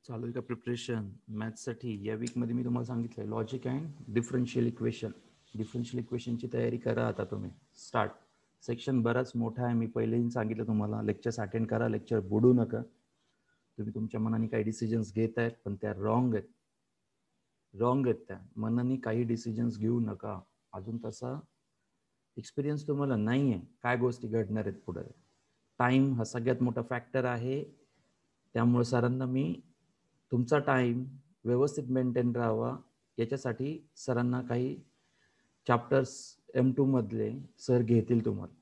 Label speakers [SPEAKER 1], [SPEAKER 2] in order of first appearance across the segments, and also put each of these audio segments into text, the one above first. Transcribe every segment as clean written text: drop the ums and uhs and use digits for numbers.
[SPEAKER 1] चालू आहे का प्रिपरेशन मॅथ्ससाठी? या वीकमध्ये मी तुम्हाला सांगितलं logic and differential equation. Differential इक्वेशनची तयारी करा आता तुम्ही. स्टार्ट. सेक्शन बराच मोठा आहे, मी पहिलेही सांगितलं तुम्हाला. लेक्चर्स अटेंड करा, लेक्चर बुडू नका. तुम्ही तुमच्या मनाने काही डिसिजन्स घेत आहेत पण त्या रॉंग आहेत. रॉंग आहेत त्या. मनाने काही डिसिजन्स घेऊ नका. अजून तसा एक्सपिरियन्स तुम्हाला नाही आहे काय गोष्टी घडणार आहेत पुढे. टाईम हा सगळ्यात मोठा फॅक्टर आहे. त्यामुळे सरांना मी तुमचा टाईम व्यवस्थित मेंटेन राहावा याच्यासाठी सरांना काही चॅप्टर्स M2 मधले सर घेतील तुम्हाला.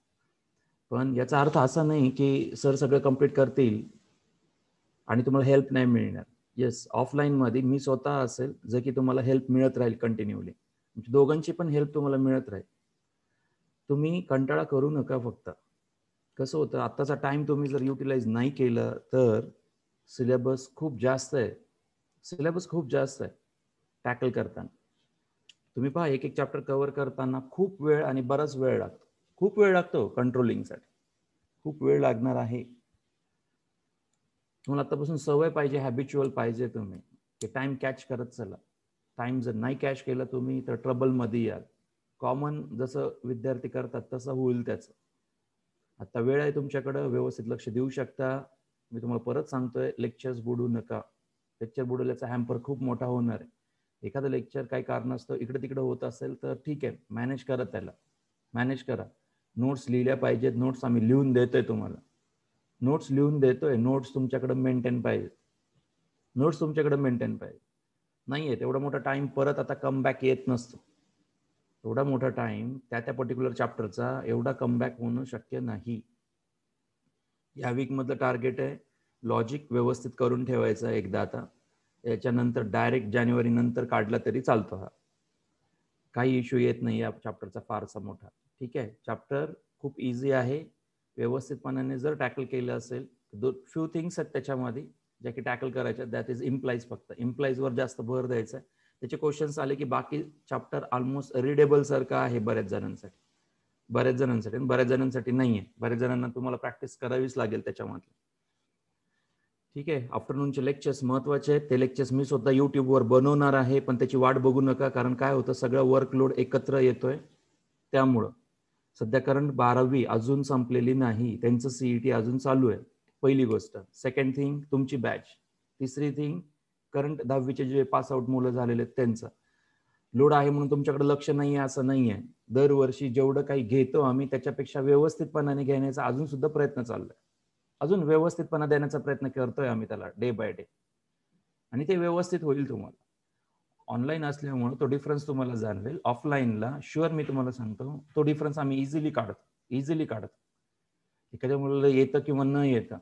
[SPEAKER 1] पण याचा अर्थ असा नाही की सर सगळं कंप्लीट करतील आणि तुम्हाला हेल्प नाही मिळणार. येस, ऑफलाईनमध्ये मी स्वतः असेल जे की तुम्हाला हेल्प मिळत राहील कंटिन्यूली. दोघांची पण हेल्प तुम्हाला मिळत राहील. तुम्ही कंटाळा करू नका. फक्त कसं होतं, आत्ताचा टाईम तुम्ही जर युटिलाइज नाही केलं तर सिलेबस खूप जास्त आहे. सिलेबस खूप जास्त आहे टॅकल करताना. तुम्ही पहा, एक एक चॅप्टर कव्हर करताना खूप वेळ आणि बराच वेळ लागतो. खूप वेळ लागतो कंट्रोलिंगसाठी. खूप वेळ लागणार आहे. तुम्हाला आत्तापासून सवय पाहिजे, हॅबिच्युअल पाहिजे तुम्ही की टाईम कॅच करत चला. टाईम जर नाही कॅच केला तुम्ही तर ट्रबलमध्ये याल. कॉमन जसं विद्यार्थी करतात तसं होईल त्याचं. आता वेळ आहे तुमच्याकडं, व्यवस्थित लक्ष देऊ शकता. मी तुम्हाला परत सांगतोय, लेक्चर्स बुडू नका. लेक्चर बुडवल्याचा हॅम्पर खूप मोठा होणार आहे. एखादं लेक्चर काही कारणास्तव इकडे तिकडे होत असेल तर ठीक आहे, मॅनेज करा त्याला. मॅनेज करा. नोट्स लिहिल्या पाहिजेत. नोट्स आम्ही लिहून देतोय तुम्हाला. नोट्स लिहून देतोय. नोट्स तुमच्याकडे मेंटेन पाहिजे. नोट्स तुमच्याकडे मेंटेन पाहिजे. नाही आहे तेवढा मोठा टाईम परत आता कमबॅक येत नसतो. एवढा मोठा टाईम त्या पर्टिक्युलर चॅप्टरचा एवढा कमबॅक होणं शक्य नाही. या वीकमधलं टार्गेट आहे लॉजिक व्यवस्थित करून ठेवायचं एकदा. आता याच्यानंतर डायरेक्ट जानेवारी नंतर काढला तरी चालतो. हा काही इश्यू येत नाही या चॅप्टरचा फारसा मोठा. ठीक आहे, चॅप्टर खूप इझी आहे. व्यवस्थितपणाने जर टॅकल केलं असेल, फ्यू थिंग्स आहेत त्याच्यामध्ये ज्या की टॅकल करायच्या. That is implies. फक्त इम्प्लाइजवर जास्त भर द्यायचा आहे. त्याचे क्वेश्चन्स आले की बाकी चॅप्टर ऑलमोस्ट रीडेबल सारखं आहे बऱ्याच जणांसाठी. बऱ्याच जणांसाठी नाही आहे. बऱ्याच जणांना तुम्हाला प्रॅक्टिस करावीच लागेल त्याच्यामध्ये. ठीक आहे, आफ्टरनूनचे लेक्चर्स महत्त्वाचे आहेत. ते लेक्चर्स मी स्वतः यूट्यूबवर बनवणार आहे, पण त्याची वाट बघू नका. कारण काय होतं, सगळं वर्कलोड एकत्र येतोय. त्यामुळं सध्या करंट 12वी अजून संपलेली नाही. त्यांचं CET अजून चालू आहे. पहिली गोष्ट. सेकंड थिंग तुमची बॅच. तिसरी थिंग करंट 10वीचे जे पासआउट मुलं झालेले आहेत त्यांचं लोड आहे म्हणून तुमच्याकडे लक्ष नाही आहे असं नाही आहे. दरवर्षी जेवढं काही घेतो आम्ही त्याच्यापेक्षा व्यवस्थितपणाने घेण्याचा अजून सुद्धा प्रयत्न चाललाय. अजून व्यवस्थितपणा देण्याचा प्रयत्न करतोय आम्ही त्याला डे बाय डे. आणि ते व्यवस्थित होईल. तुम्हाला ऑनलाईन असल्यामुळे तो डिफरन्स तुम्हाला जाणवेल. ऑफलाईनला शुअर मी तुम्हाला सांगतो तो डिफरन्स आम्ही इझिली काढतो. एखाद्या मुलाला येतं किंवा न येतं,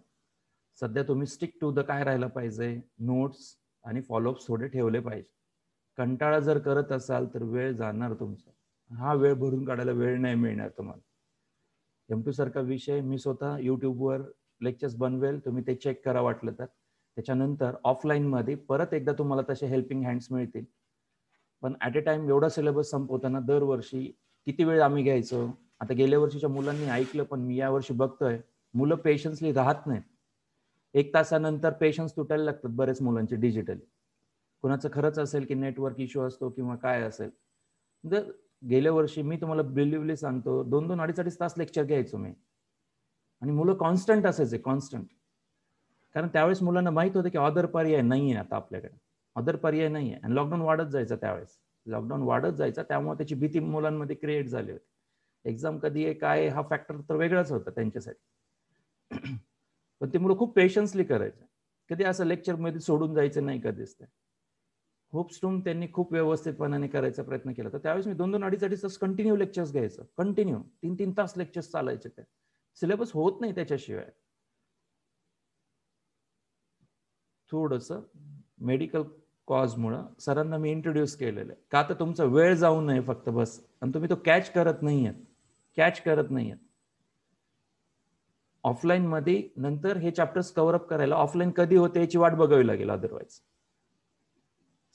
[SPEAKER 1] सध्या तुम्ही स्टिक टू द काय राहायला पाहिजे, नोट्स आणि फॉलोअप्स थोडे ठेवले पाहिजे. कंटाळा जर करत असाल तर वेळ जाणार तुमचा. हा वेळ भरून काढायला वेळ नाही मिळणार तुम्हाला. M2 सारखा विषय मी स्वतः यूट्यूबवर लेक्चर्स बनवेल, तुम्ही ते चेक करा वाटलं तर. त्याच्यानंतर ऑफलाईनमध्ये परत एकदा तुम्हाला तसे हेल्पिंग हँड्स मिळतील. पण ॲट ए टाइम एवढा सिलेबस संपवताना दरवर्षी किती वेळ आम्ही घ्यायचो. आता गेल्या वर्षीच्या मुलांनी ऐकलं, पण मी यावर्षी बघतोय मुलं पेशन्सली राहत नाहीत. 1 तासानंतर पेशन्स तुटायला लागतात बरेच मुलांचे डिजिटली. कुणाचं खरंच असेल की नेटवर्क इश्यू असतो किंवा काय असेल. जर गेल्या वर्षी मी तुम्हाला बिलिव्हली सांगतो 2-2 अडीच तास लेक्चर घ्यायचो मी. आणि मुलं कॉन्स्टंट असायचे, कॉन्स्टंट. कारण त्यावेळेस मुलांना माहित होतं की अदर पर्याय नाही आहे आता आपल्याकडे. अदर पर्याय नाही आहे. आणि लॉकडाऊन वाढत जायचा त्यावेळेस. लॉकडाऊन वाढत जायचा, त्यामुळे त्याची भीती मुलांमध्ये क्रिएट झाली होती. एक्झाम कधी आहे काय हा फॅक्टर तर वेगळाच होता त्यांच्यासाठी. पण ते मुलं खूप पेशन्सली करायचे. कधी असं लेक्चरमध्ये सोडून जायचं नाही कधीच. ते होपस्टून त्यांनी खूप व्यवस्थितपणाने करायचा प्रयत्न केला. तर त्यावेळेस मी 2-2 अडीच तास कंटिन्यू लेक्चर्स घ्यायचं. कंटिन्यू 3-3 तास लेक्चर्स चालायचे. ते सिलेबस होत नाही त्याच्याशिवाय. थोडंसं मेडिकल कॉजमुळं सरांना मी इंट्रोड्यूस केलेलं आहे. का तर तुमचा वेळ जाऊ नये फक्त बस. आणि तुम्ही तो कॅच करत नाही आहेत. कॅच करत नाहीयेत. ऑफलाईन मध्ये नंतर हे चॅप्टर्स कव्हर अप करायला ऑफलाईन कधी होते याची वाट बघावी लागेल. अदरवाईज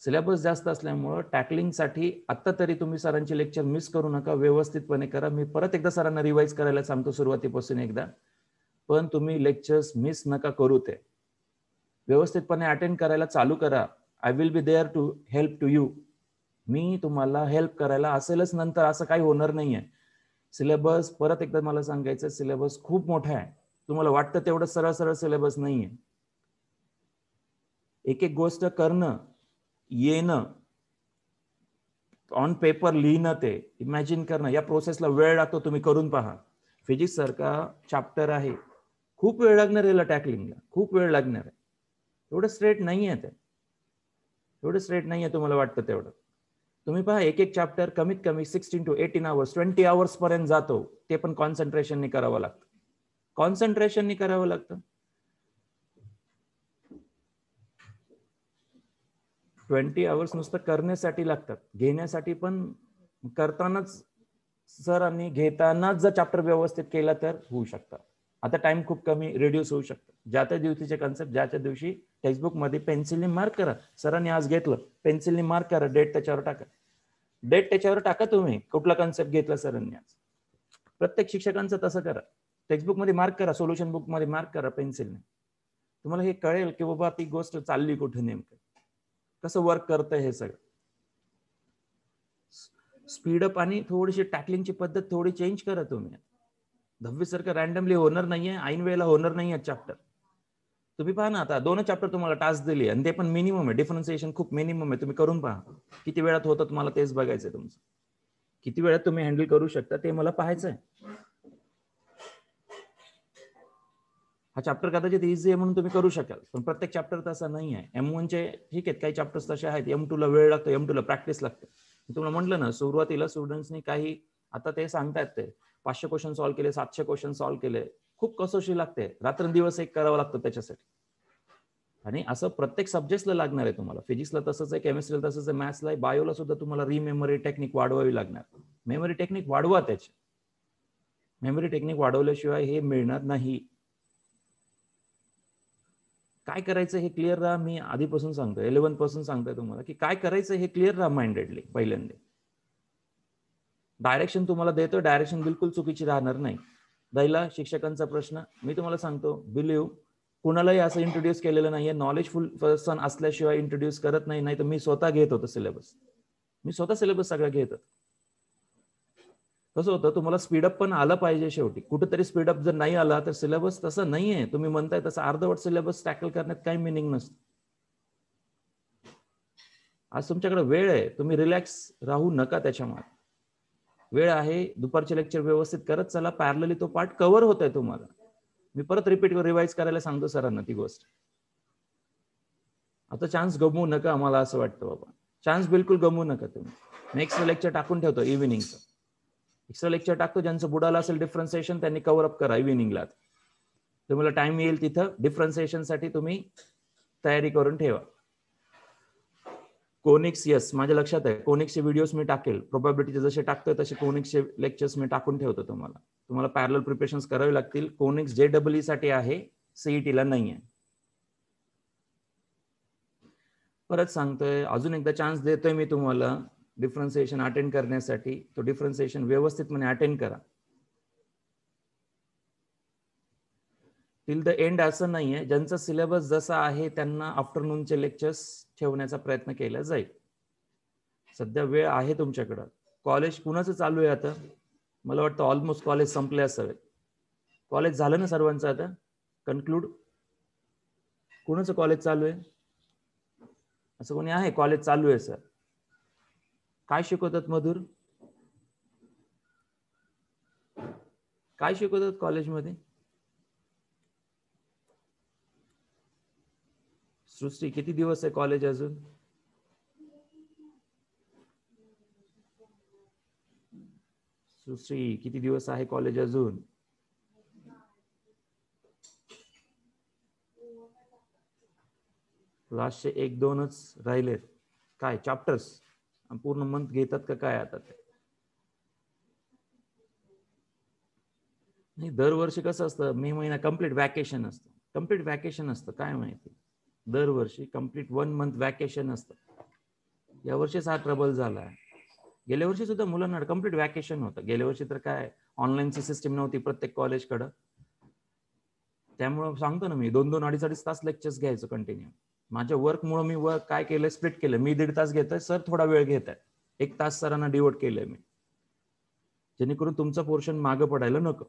[SPEAKER 1] सिलेबस जास्त असल्यामुळं टॅकलिंगसाठी आत्ता तरी तुम्ही सरांचे लेक्चर मिस करू नका, व्यवस्थितपणे करा. मी परत एकदा सरांना रिवाइज करायला सांगतो सुरुवातीपासून एकदा, पण तुम्ही लेक्चर्स मिस नका करू. ते व्यवस्थितपणे अटेंड करायला चालू करा. I will be there to help to you. मी तुम्हाला हेल्प करायला असेलच नंतर, असं काही होणार नाहीये. सिलेबस परत एकदा मला सांगायचं, सिलेबस खूप मोठा आहे. तुम्हाला वाटतं तेवढं सरळ सरळ सिलेबस नाहीये. एक एक गोष्ट करणं, येणं, ऑन पेपर लिहिणं, ते इमॅजिन करणं, या प्रोसेसला वेळ लागतो. तुम्ही करून पहा. फिजिक्स सारखा चॅप्टर आहे, खूप वेळ लागणार याला टॅकलिंगला, खूप वेळ लागणार आहे. एवढं स्ट्रेट नाहीये ते, एवढं स्ट्रेट नाहीये तुम्हाला वाटतं तेवढं. तुम्ही पहा, एक एक चॅप्टर कमीत कमी 16 to 18 आवर्स 20 आवर्स पर्यंत जातो. ते पण कॉन्सन्ट्रेशननी करावं लागतं, कॉन्सन्ट्रेशननी करावं लागतं. 20 आवर्स नुसतं करण्यासाठी लागतात, घेण्यासाठी पण. करतानाच सर आणि घेतानाच जर चॅप्टर व्यवस्थित केला तर होऊ शकतं. आता टाइम खूप कमी रिड्यूस होऊ शकतं. ज्या त्या दिवशीचे कन्सेप्ट ज्याच्या दिवशी टेक्स्टबुक मध्ये पेन्सिलने मार्क करा. सरांनी आज घेतलं, पेन्सिलने मार्क करा, डेट त्याच्यावर टाका. डेट त्याच्यावर टाका तुम्ही, कुठला कन्सेप्ट घेतला सरांनी आज. प्रत्येक शिक्षकांचं तसं करा. टेक्स्टबुक मध्ये मार्क करा, सोल्युशन बुक मध्ये मार्क करा पेन्सिलने. तुम्हाला हे कळेल की बाबा ती गोष्ट चालली कुठे, नेमकं कसं वर्क करतं हे सगळं. स्पीडअप आणि थोडीशी टॅकलिंगची पद्धत थोडी चेंज करा तुम्ही. 10वी सारखं रॅन्डमली होणार नाहीये, ऐन वेळेला होणार नाहीये चॅप्टर. तुम्ही पहा ना, आता 2 चॅप्टर तुम्हाला टास्क दिली आणि ते पण मिनिमम आहे. डिफरन्सिएशन खूप मिनिमम आहे. तुम्ही करून पहा किती वेळात होतं, तुम्हाला तेच बघायचंय. तुमचं किती वेळात तुम्ही हँडल करू शकता ते मला पाहायचंय. हा चॅप्टर कदाचित इझी आहे म्हणून तुम्ही करू शकाल, पण प्रत्येक चॅप्टर तसा नाही आहे. M1 चे ठीक आहेत, काही चॅप्टर्स तसे आहेत. M2 ला वेळ लागतो, M2 ला प्रॅक्टिस लागते. मी तुम्हाला म्हटलं ना, सुरुवातीला स्टुडंट्सनी काही, आता ते सांगतायत ते 500 क्वेश्चन सॉल्व्ह केले, 700 क्वेश्चन सॉल्व्ह केले. खूप कसोशी लागते, रात्रंदिवस एक करावं लागतं त्याच्यासाठी. आणि असं प्रत्येक सब्जेक्टला लागणार आहे तुम्हाला. फिजिक्सला तसंच आहे, केमिस्ट्रीला तसंच आहे, मॅथ्सला, बायोला सुद्धा तुम्हाला रिमेमरी टेक्निक वाढवावी लागणार. मेमरी टेक्निक वाढवा त्याची. मेमरी टेक्निक वाढवल्याशिवाय हे मिळणार नाही. काय करायचं हे क्लिअर राहा. मी आधीपासून सांगतोय, 11 पासून सांगतोय तुम्हाला की काय करायचं हे क्लिअर राहा माइंडेडली. पहिल्यांदा डायरेक्शन तुम्हाला देतोय, डायरेक्शन बिलकुल चुकीची राहणार नाही. पहिला शिक्षकांचा प्रश्न मी तुम्हाला सांगतो, बिलीव्ह कुणालाही असं इंट्रोड्यूस केलेलं नाहीये. नॉलेजफुल पर्सन असल्याशिवाय इंट्रोड्यूस करत नाही. नाही तर मी स्वतः घेत होतो सिलेबस, मी स्वतः सिलेबस सगळं घेत होतो. कसं होतं, तुम्हाला स्पीडअप पण आलं पाहिजे. शेवटी कुठेतरी स्पीडअप जर नाही आला तर सिलेबस तसं नाहीये. तुम्ही म्हणताय तसं अर्धवट सिलेबस टॅकल करण्यात काही मिनिंग नसतं. आज तुमच्याकडे वेळ आहे, तुम्ही रिलॅक्स राहू नका. त्याच्यामुळे वेळ आहे, दुपारचे लेक्चर व्यवस्थित करत चला. पॅरलली तो पार्ट कव्हर होतोय तुम्हाला. मी परत रिवाइज करायला सांगतो सरांना ती गोष्ट. आता चान्स गमवू नका, मला असं वाटतं बाबा. चान्स बिलकुल गमवू नका तुम्ही. मी एक्स्ट्रा लेक्चर टाकून ठेवतो इव्हिनिंगचं. एक्स्ट्रा लेक्चर टाकतो, ज्यांचं बुडाला असेल डिफरन्सिएशन त्यांनी कव्हर अप करा इव्हिनिंगला. तुम्हाला टाइम येईल तिथं डिफरन्सिएशन साठी तुम्ही तयारी करून ठेवा. कोनिक्स, येस माझ्या लक्षात आहे. कोनिक्सचे व्हिडिओज मी टाकेल, प्रोबॅबिलिटीचे जसे टाकतोय तसे कोनिक्सचे लेक्चर्स मी टाकून ठेवतो तुम्हाला. तुम्हाला पॅरलल प्रिपरेशन्स करावे लागतील. कोनिक्स JEE साठी आहे, CET ला नाहीये. परत सांगतोय, अजून एकदा चान्स देतोय मी तुम्हाला डिफरन्सिएशन अटेंड करण्यासाठी. तो डिफरन्सिएशन व्यवस्थितपणे अटेंड करा. टिल द एंड असं नाहीये. ज्यांचा सिलेबस जसा आहे त्यांना आफ्टरनूनचे लेक्चर्स ठेवण्याचा प्रयत्न केला जाईल. सध्या वेळ आहे तुमच्याकडं. कॉलेज कुणाचं चालू आहे आता? मला वाटतं ऑलमोस्ट कॉलेज संपले असावे. कॉलेज झालं ना सर्वांचं आता कन्क्लूड? कुणाचं कॉलेज चालू आहे? असं कोणी आहे कॉलेज चालू आहे सर? काय शिकवतात मधुर? काय शिकवतात कॉलेजमध्ये? सृष्टी किती दिवस आहे कॉलेज अजून? सृष्टी किती दिवस आहे कॉलेज अजून? लास्टचे 1-2च राहिलेत. काय चॅप्टर्स पूर्ण मंथ घेतात का काय आता ते? नाही, दरवर्षी कसं असतं, मे महिना कम्प्लीट वॅकेशन असतं. कम्प्लीट वॅकेशन असतं, काय माहिती, दरवर्षी कम्प्लीट 1 मंथ वॅकेशन असतं. यावर्षीच हा ट्रबल झाला आहे. गेल्या वर्षी सुद्धा मुलांना कम्प्लीट वॅकेशन होतं. गेल्या वर्षी तर काय ऑनलाईनची सिस्टीम नव्हती प्रत्येक कॉलेजकडं. त्यामुळं सांगतो ना मी, 2-2, 2.5 तास लेक्चर्स घ्यायचं कंटिन्यू. माझ्या वर्कमुळं मी वर्क काय केलं, स्प्लिट केलं. मी 1.5 तास घेतोय, सर थोडा वेळ घेत आहे. 1 तास सरांना डिवोट केलंय मी, जेणेकरून तुमचं पोर्शन मागं पडायला नको.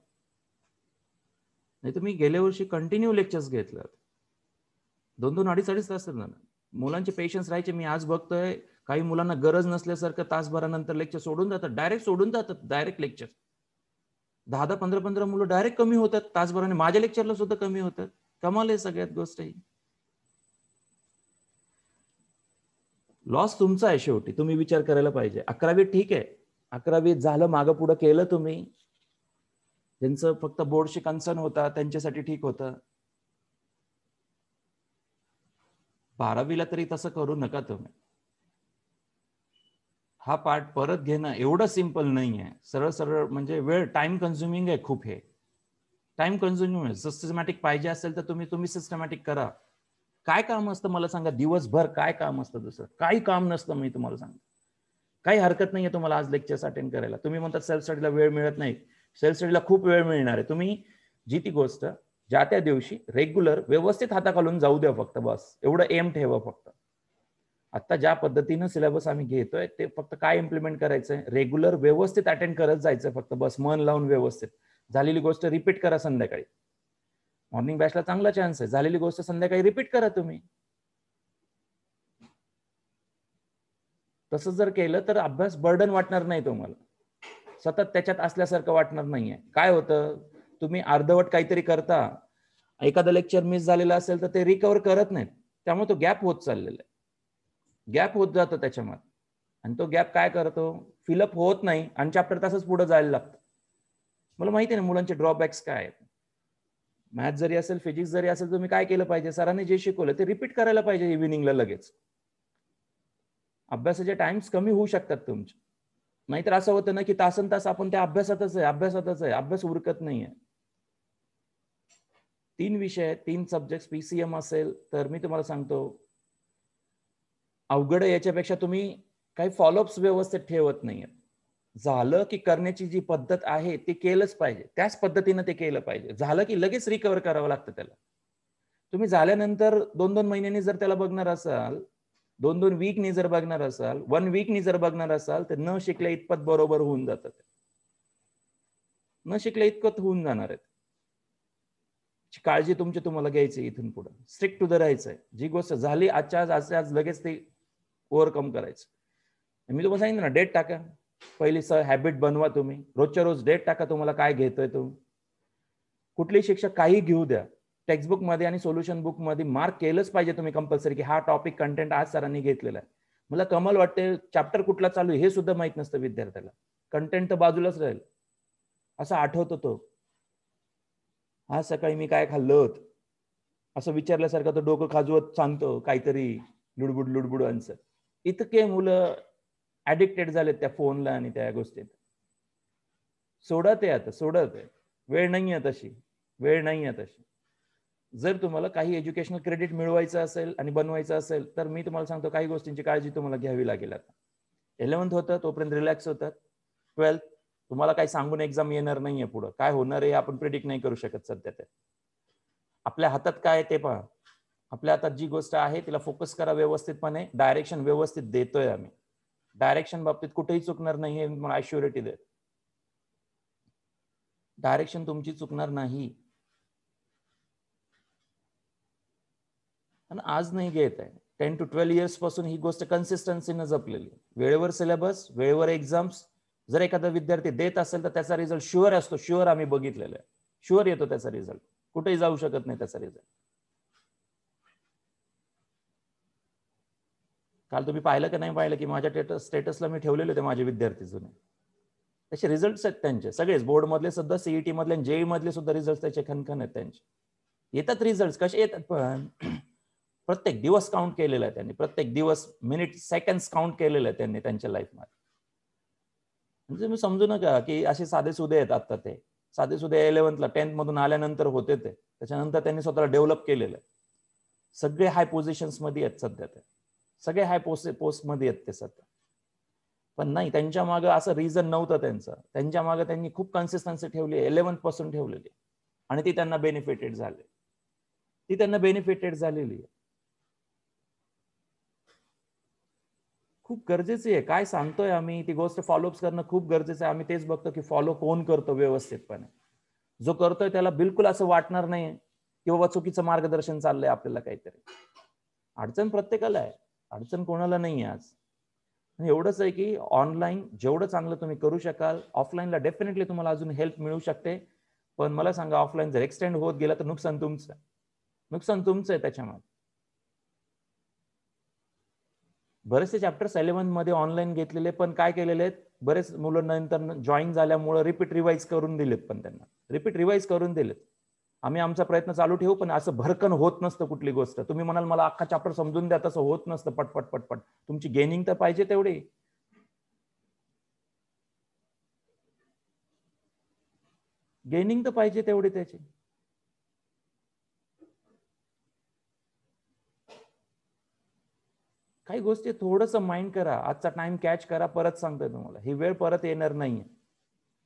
[SPEAKER 1] नाही तर मी गेल्या वर्षी कंटिन्यू लेक्चर्स घेतलं, 2-2, 2.5 तास. मुलांचे पेशन्स राहायचे. मी आज बघतोय काही मुलांना गरज नसल्यासारखं तासभरानंतर लेक्चर सोडून जातात, डायरेक्ट सोडून जातात, डायरेक्ट लेक्चर. 10-10, 15-15 मुलं डायरेक्ट कमी होतात तासभराने. माझ्या लेक्चरला सुद्धा कमी होतात. कमाल आहे सगळ्यात गोष्ट ही. लॉस तुमचा आहे शेवटी, तुम्ही विचार करायला पाहिजे. 11वी ठीक आहे, 11वी झालं, मागं पुढं केलं तुम्ही, ज्यांचं फक्त बोर्डशी कन्सर्न होता त्यांच्यासाठी ठीक होतं. 12वीला तरी तसं करू नका तुम्ही. हा पार्ट परत घेणं एवढं सिंपल नाही आहे. सरळ सरळ म्हणजे वेळ, टाइम कन्झ्युमिंग आहे खूप. हे टाइम कन्झ्युमिंग आहे. सिस्टमॅटिक पाहिजे असेल तर तुम्ही सिस्टमॅटिक करा. काय काम असतं मला सांगा, दिवसभर काय काम असतं? दुसरं काही काम नसतं. मी तुम्हाला सांगतो, काही हरकत नाहीये तुम्हाला आज लेक्चर्स अटेंड करायला. तुम्ही म्हणतात सेल्फ स्टडीला वेळ मिळत नाही. सेल्फ स्टडीला खूप वेळ मिळणार आहे. तुम्ही जी ती गोष्ट ज्या त्या दिवशी रेग्युलर व्यवस्थित हाताखालून जाऊ द्या फक्त, बस एवढं एम ठेवा फक्त. आता ज्या पद्धतीनं सिलेबस आम्ही घेतोय ते फक्त काय इम्प्लिमेंट करायचंय, रेग्युलर व्यवस्थित अटेंड करत जायचं फक्त, बस मन लावून व्यवस्थित. झालेली गोष्ट रिपीट करा संध्याकाळी. मॉर्निंग बॅचला चांगला चान्स आहे. झालेली गोष्ट संध्याकाळी रिपीट करा तुम्ही. तसं जर केलं तर अभ्यास बर्डन वाटणार नाही तुम्हाला, सतत त्याच्यात असल्यासारखं वाटणार नाहीये. काय होतं, तुम्ही अर्धवट काहीतरी करता, एखादं लेक्चर मिस झालेलं असेल तर ते रिकव्हर करत नाहीत, त्यामुळे तो गॅप होत चाललेला आहे. गॅप होत जातो त्याच्यामध्ये, आणि तो गॅप काय करतो, फिलअप होत नाही आणि चॅप्टर तसंच पुढे जायला लागतं. मला माहिती आहे ना मुलांचे ड्रॉबॅक्स काय आहेत. मॅथ जरी असेल, फिजिक्स जरी असेल, तुम्ही काय केलं पाहिजे, सरांनी जे शिकवलं ते रिपीट करायला पाहिजे इव्हिनिंगला लगेच. अभ्यासाचे टाइम्स कमी होऊ शकतात तुमचे. नाहीतर असं होतं ना की तासन तास आपण त्या अभ्यासातच आहे, अभ्यास उरकत नाहीये. 3 विषय, 3 सब्जेक्ट पीसीएम असेल तर मी तुम्हाला सांगतो, अवघड याच्यापेक्षा तुम्ही काही फॉलोअप्स व्यवस्थित ठेवत नाहीये. झालं की करण्याची जी पद्धत आहे ती केलंच पाहिजे, त्याच पद्धतीनं ते केलं पाहिजे. झालं की लगेच रिकव्हर करावं लागतं त्याला. तुम्ही झाल्यानंतर 2-2 महिन्यांनी जर त्याला बघणार असाल, 2-2 वीकनी जर बघणार असाल, 1 वीकनी जर बघणार असाल, तर न शिकल्या इतपत बरोबर होऊन जातात. न शिकल्या इतपत होऊन जाणार आहेत. काळजी तुमची तुम्हाला घ्यायची इथून पुढे. स्ट्रिक्ट टू द राहायचंय. जी गोष्ट झाली आजच्या आज लगेच ते ओव्हरकम करायचं. मी तुम्हाला सांगितलं ना, डेट टाका. पहिली हॅबिट बनवा तुम्ही. रोजच्या रोज डेट टाका, तुम्हाला काय घेतोय तुम्ही. कुठलेही शिक्षक काही घेऊ द्या, टेक्स्टबुक मध्ये आणि सोल्युशन बुक मध्ये मार्क केलंच पाहिजे तुम्ही कंपल्सरी, की हा टॉपिक कंटेंट आज सरांनी घेतलेला आहे. मला कमाल वाटते, चॅप्टर कुठला चालू आहे हे सुद्धा माहित नसतं विद्यार्थ्याला. कंटेंट तर बाजूलाच राहील, असं आठवतो तो. आज सकाळी मी काय खाल्लं होतं असं विचारल्यासारखं तो डोकं खाजवत सांगतो काहीतरी लुडबुड लुडबुड आन्सर. इतके मुलं ऍडिक्टेड झालेत त्या फोनला आणि त्या गोष्टीत. सोडत आहे आता, सोडत आहे. वेळ नाही आहे तशी, वेळ नाही आहे तशी. जर तुम्हाला काही एज्युकेशनल क्रेडिट मिळवायचं असेल आणि बनवायचं असेल तर मी तुम्हाला सांगतो काही गोष्टींची काळजी तुम्हाला घ्यावी लागेल. आता 11th होतं तोपर्यंत रिलॅक्स होतात. 12th तुम्हाला काही सांगून एक्झाम येणार नाहीये, पुढे काय होणार आहे आपण प्रिडिक्ट नाही करू शकत सध्या. ते आपल्या हातात काय ते पहा. आपल्या हातात जी गोष्ट आहे तिला फोकस करा व्यवस्थितपणे. डायरेक्शन व्यवस्थित देतोय आम्ही. डायरेक्शन बाबतीत कुठेही चुकणार नाही हे मला ॲश्युरिटी दे. डायरेक्शन तुमची चुकणार नाही. आणि आज नाही घेत आहे, 10 to 12 इयर्स पासून ही गोष्ट कन्सिस्टन्सीनं जपलेली. वेळेवर सिलेबस, वेळेवर एक्झाम्स. जर एखादा विद्यार्थी देत असेल तर त्याचा रिझल्ट शुअर असतो. शुअर आम्ही बघितलेलं आहे, शुअर येतो त्याचा रिझल्ट. कुठेही जाऊ शकत नाही त्याचा रिझल्ट. काल तुम्ही पाहिलं की नाही पाहिलं की माझ्या स्टेटसला मी ठेवलेले होते माझे विद्यार्थी जुने. त्याचे रिझल्ट आहेत त्यांचे सगळेच, बोर्ड मधले सुद्धा, सीईटी मधले, जेई मधले सुद्धा रिझल्ट त्याचे खनखन आहेत त्यांचे. येतात रिझल्ट, कसे येतात पण प्रत्येक दिवस काउंट केलेला आहे त्यांनी, प्रत्येक दिवस, मिनिट, सेकंड्स काउंट केलेलं आहे त्यांनी त्यांच्या लाईफमध्ये. म्हणजे तुम्ही समजू नका की असे साधे सुधे आहेत आता ते. साधे सुधे 11th 10th मधून आल्यानंतर होते ते. त्याच्यानंतर त्यांनी स्वतःला डेव्हलप केलेलं आहे. सगळे हाय पोझिशन्स मध्ये आहेत सध्या, ते सगळे हाय पोस्ट मध्ये आहेत ते सध्या. पण नाही, त्यांच्या मागे असं रिझन नव्हतं त्यांचं. त्यांच्या मागे त्यांनी खूप कन्सिस्टन्सी ठेवली, 11th पासून ठेवलेली, आणि ती त्यांना बेनिफिटेड झाली. ती त्यांना बेनिफिटेड झालेली आहे. खूप गरजेची आहे. काय सांगतोय आम्ही ती गोष्ट फॉलोअप करणं खूप गरजेचं आहे. आम्ही तेच बघतो की फॉलो कोण करतो व्यवस्थितपणे. जो करतोय त्याला बिलकुल असं वाटणार नाही की बाबा चुकीचं मार्गदर्शन चाललंय आपल्याला काहीतरी. अडचण प्रत्येकाला आहे, अडचण कोणाला नाही आहे आज. एवढंच आहे की ऑनलाईन जेवढं चांगलं तुम्ही करू शकाल, ऑफलाईनला डेफिनेटली तुम्हाला अजून हेल्प मिळू शकते. पण मला सांगा, ऑफलाईन जर एक्सटेंड होत गेला तर नुकसान तुमचं आहे. नुकसान तुमचं आहे त्याच्यामध्ये. बरेचसे चॅप्टर्स 11th मध्ये ऑनलाईन घेतलेले, पण काय केलेले आहेत, बरेच मुलं नंतर जॉईन झाल्यामुळे रिपीट रिवाइज करून दिलेत. पण त्यांना रिपीट रिवाइज करून दिलेत. आम्ही आमचा प्रयत्न चालू ठेवू, पण असं भरकन होत नसतं कुठली गोष्ट. तुम्ही म्हणाल मला अख्खा चॅप्टर समजून द्या, तसं होत नसतं. पटपट पटपट तुमची गेनिंग तर पाहिजे तेवढी. गेनिंग तर पाहिजे तेवढी त्याची. काही गोष्टी थोडंसं माइंड करा. आजचा टाइम कॅच करा. परत सांगतोय तुम्हाला, ही वेळ परत येणार नाहीये.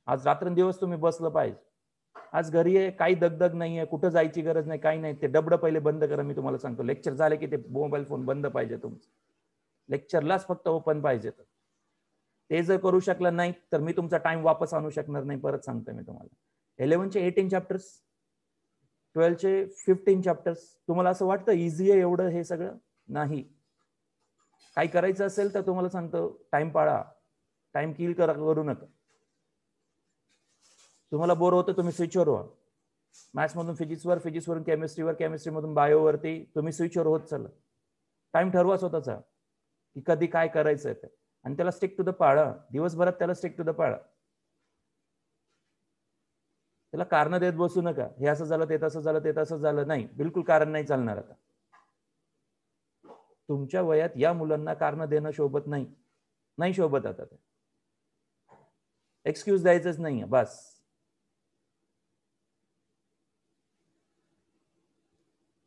[SPEAKER 1] आज रात्रंदिवस तुम्ही बसलं पाहिजे. आज घरी आहे, काही दगदग नाहीये, कुठं जायची गरज नाही, काही नाही. ते डबडं पहिले बंद करा. मी तुम्हाला सांगतो, लेक्चर झाले की ते मोबाईल फोन बंद पाहिजे तुमचं. लेक्चरलाच फक्त ओपन पाहिजे. ते जर करू शकलं नाही तर मी तुमचा टाइम वापस आणू शकणार नाही. परत सांगतोय मी तुम्हाला. 11चे 18 चॅप्टर्स, 12चे 15 चॅप्टर्स. तुम्हाला असं वाटतं इझी आहे एवढं हे सगळं? नाही. काही करायचं असेल तर तुम्हाला सांगतो, टाइम पाळा. टाइम किल करू नका. तुम्हाला बोर होतं, तुम्ही स्विचवर व्हा. मॅथ्स मधून फिजिक्सवर, फिजिक्सवरून केमिस्ट्रीवर, केमिस्ट्रीमधून बायोवरती तुम्ही स्विचवर होत चला. टाइम ठरवा स्वतःचा की कधी काय करायचंय ते, आणि त्याला स्टिक टू द पाळा. दिवसभरात त्याला स्टिक टू द पाळा. त्याला कारण देत बसू नका, हे असं झालं, ते तसं झालं, ते तसं झालं. नाही, बिलकुल कारण नाही चालणार. आता तुमच्या वयात या मुलांना कारण देणं शोभत नाही. नाही शोभत. आता ते एक्सक्यूज द्यायचंच नाहीये बस.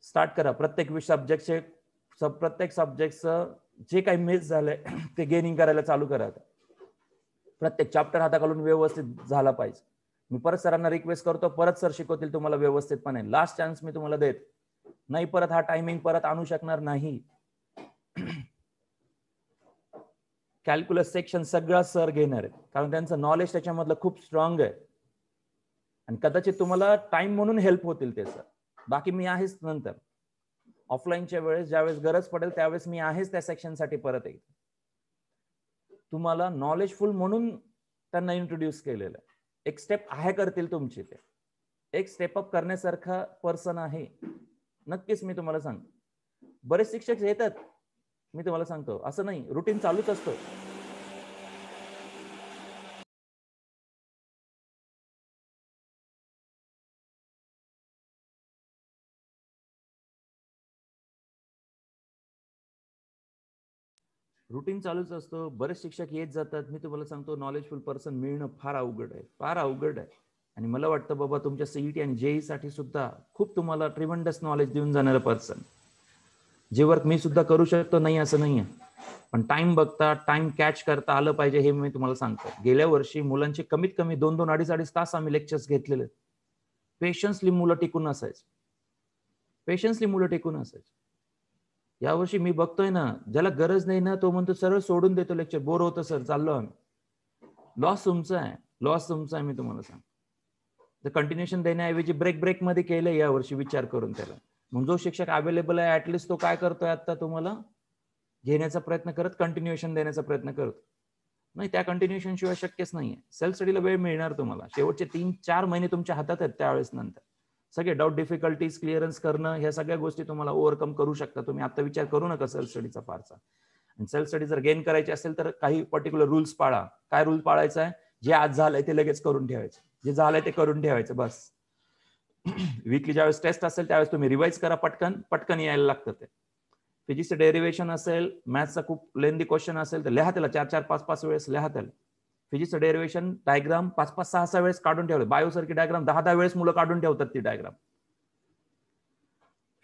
[SPEAKER 1] स्टार्ट करा. प्रत्येक सब्जेक्टचं जे काही मिस झालंय ते गेनिंग करायला चालू करा. प्रत्येक चॅप्टर हाताखालून व्यवस्थित झाला पाहिजे. मी परत सरांना रिक्वेस्ट करतो, परत सर शिकवतील तुम्हाला व्यवस्थितपणे. लास्ट चान्स मी तुम्हाला देत नाही. परत हा टायमिंग परत आणू शकणार नाही. कॅल्क्युलस सेक्शन सगळा सर घेणार आहे, कारण त्यांचं नॉलेज त्याच्यामधलं खूप स्ट्रॉंग आहे. आणि कदाचित तुम्हाला टाइम म्हणून हेल्प होतील ते सर. बाकी मी आहेच नंतर ऑफलाईनच्या वेळेस, ज्यावेळेस गरज पडेल त्यावेळेस मी आहेच त्या सेक्शनसाठी परत येईल. तुम्हाला नॉलेजफुल म्हणून त्यांना इंट्रोड्यूस केलेलं आहे. एक स्टेप आहे करतील तुमची. ते एक स्टेप अप करण्यासारखा पर्सन आहे नक्कीच. मी तुम्हाला सांगतो, बरेच शिक्षक येतात, मी तुम्हाला सांगतो, असं नाही, रुटीन चालूच असतो. रुटीन चालूच असतो. बरेच शिक्षक येत जातात. मी तुम्हाला सांगतो, नॉलेजफुल पर्सन मिळणं फार अवघड आहे, फार अवघड आहे. आणि मला वाटतं बाबा तुमच्या सीईटी आणि जेई साठी सुद्धा खूप तुम्हाला ट्रिमेंडस नॉलेज देऊन जाणारं पर्सन. जे वर्क मी सुद्धा करू शकतो, नाही असं नाही आहे, पण टाइम बघता, टाइम कॅच करता आलं पाहिजे, हे मी तुम्हाला सांगतो. गेल्या वर्षी मुलांचे कमीत कमी 2-2, 2.5 तास आम्ही लेक्चर्स घेतलेले. पेशन्सली मुलं टिकून असायचे. पेशन्सली मुलं टिकून असायचे. यावर्षी मी बघतोय ना, ज्याला गरज नाही ना, तो म्हणतो सरळ सोडून देतो लेक्चर. बोर होतं सर, चाललो आम्ही. लॉस तुमचा आहे, लॉस तुमचा आहे. मी तुम्हाला सांगतो, तर कंटिन्युएशन देण्याऐवजी ब्रेक मध्ये केलंय यावर्षी विचार करून त्याला. मग जो शिक्षक अवेलेबल आहे ऍटलिस्ट तो काय करतोय, आता तुम्हाला घेण्याचा प्रयत्न करत, कंटिन्युएशन देण्याचा प्रयत्न करतो. नाही, त्या कंटिन्युएशन शिवाय शक्यच नाहीये. सेल्फ स्टडीला वेळ मिळणार तुम्हाला. शेवटचे 3-4 महिने तुमच्या हातात आहेत. त्यावेळेस नंतर सगळे डाऊट, डिफिकल्टीज क्लिअरन्स करणं, ह्या सगळ्या गोष्टी तुम्हाला ओव्हरकम करू शकता तुम्ही. आता विचार करू नका सेल्फ स्टडीचा फारसा. आणि सेल्फ स्टडी जर गेन करायची असेल तर काही पर्टिक्युलर रूल्स पाळा. काय रूल पाळायचा आहे? जे आज झालंय ते लगेच करून ठेवायचं. जे झालंय ते करून ठेवायचं बस. वीकली ज्यावेळेस टेस्ट असेल त्यावेळेस तुम्ही रिवाइज करा. पटकन यायला लागतं ते. फिजिक्सचं डेरिव्हेशन असेल, मॅथ्सचा खूप लेंदी क्वेश्चन असेल तर लिहा त्याला 4-4, 5-5 वेळेस लिहा त्याला. फिजिक्सचं डेरिव्हेशन डायग्राम 5-5, 6-6 वेळेस काढून ठेवलं. बायोसारखी डायग्राम 10-10 वेळेस मुलं काढून ठेवतात ती डायग्राम.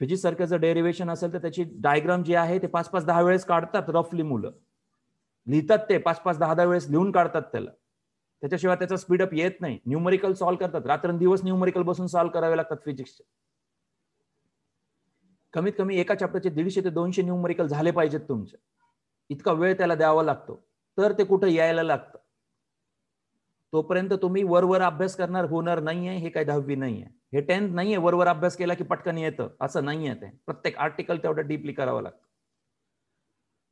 [SPEAKER 1] फिजिक्स सारखं जर डेरिव्हेशन असेल तर त्याची डायग्राम जी आहे ते 5-5, 10 वेळेस काढतात रफली मुलं. लिहितात ते 5-5, 10-10 वेळेस लिहून काढतात त्याला. त्याच्याशिवाय त्याचा स्पीडअप येत नाही. न्यूमरिकल सॉल्व्ह करतात. रात्रंदिवस न्यूमरिकल बसून सॉल्व्ह करावे लागतात फिजिक्सचे. कमीत कमी एका चॅप्टरचे 150 ते 200 न्यूमरिकल झाले पाहिजेत तुमचे. इतका वेळ त्याला द्यावा लागतो. तर ते कुठं यायला लागतं. तोपर्यंत तुम्ही वरवर अभ्यास करणार होणार नाहीये. हे काही 10वी नाहीये. हे 10th नाहीये. वरवर अभ्यास केला की पटकन येतं असं नाहीये ते. प्रत्येक आर्टिकल तेवढं डीपली करावं लागतं.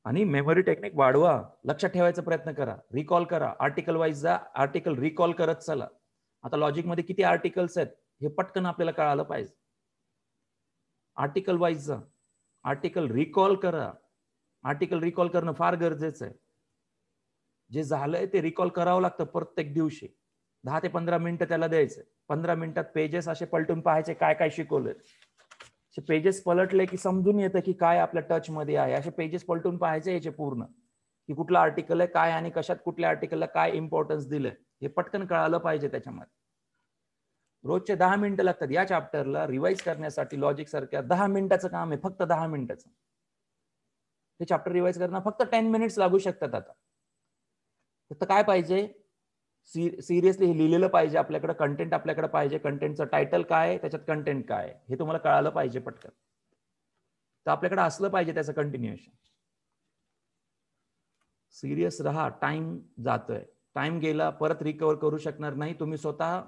[SPEAKER 1] आणि मेमरी टेक्निक वाढवा. लक्षात ठेवायचा प्रयत्न करा. रिकॉल करा. आर्टिकल वाईज जा. आर्टिकल रिकॉल करत चला. आता लॉजिकमध्ये किती आर्टिकल्स आहेत हे पटकन आपल्याला कळालं पाहिजे. आर्टिकल वाईज जा. आर्टिकल रिकॉल करा. आर्टिकल रिकॉल करणं फार गरजेचं आहे. जे झालंय ते रिकॉल करावं लागतं प्रत्येक दिवशी. 10 ते 15 मिनिटं त्याला द्यायचं. 15 मिनिटात पेजेस असे पलटून पाहायचे काय काय शिकवलंय. असे पेजेस पलटले की समजून येतं की काय आपल्या टच मध्ये आहे. असे पेजेस पलटून पाहायचे याचे पूर्ण की कुठलं आर्टिकल आहे काय आणि कशात कुठल्या आर्टिकलला काय इम्पॉर्टन्स दिलंय हे पटकन कळालं पाहिजे. त्याच्यामध्ये रोजचे 10 मिनिटं लागतात. या चॅप्टरला रिवाइज करण्यासाठी लॉजिक सारख्या 10 मिनिटाचं काम आहे. फक्त 10 मिनिटाचं. हे चॅप्टर रिवाइज करणं फक्त 10 मिनिट्स लागू शकतात. आता फक्त काय पाहिजे, सिरियसली हे लिहिलेलं पाहिजे आपल्याकडे. कंटेंट आपल्याकडे पाहिजे. कंटेंटचं टायटल काय आहे, त्याच्यात कंटेंट काय आहे हे तुम्हाला कळालं पाहिजे पटकन. तर आपल्याकडे असलं पाहिजे त्याचं कंटिन्युएशन. सिरियस राहा. टाइम जातोय. टाइम गेला परत रिकव्हर करू शकणार नाही. तुम्ही स्वतः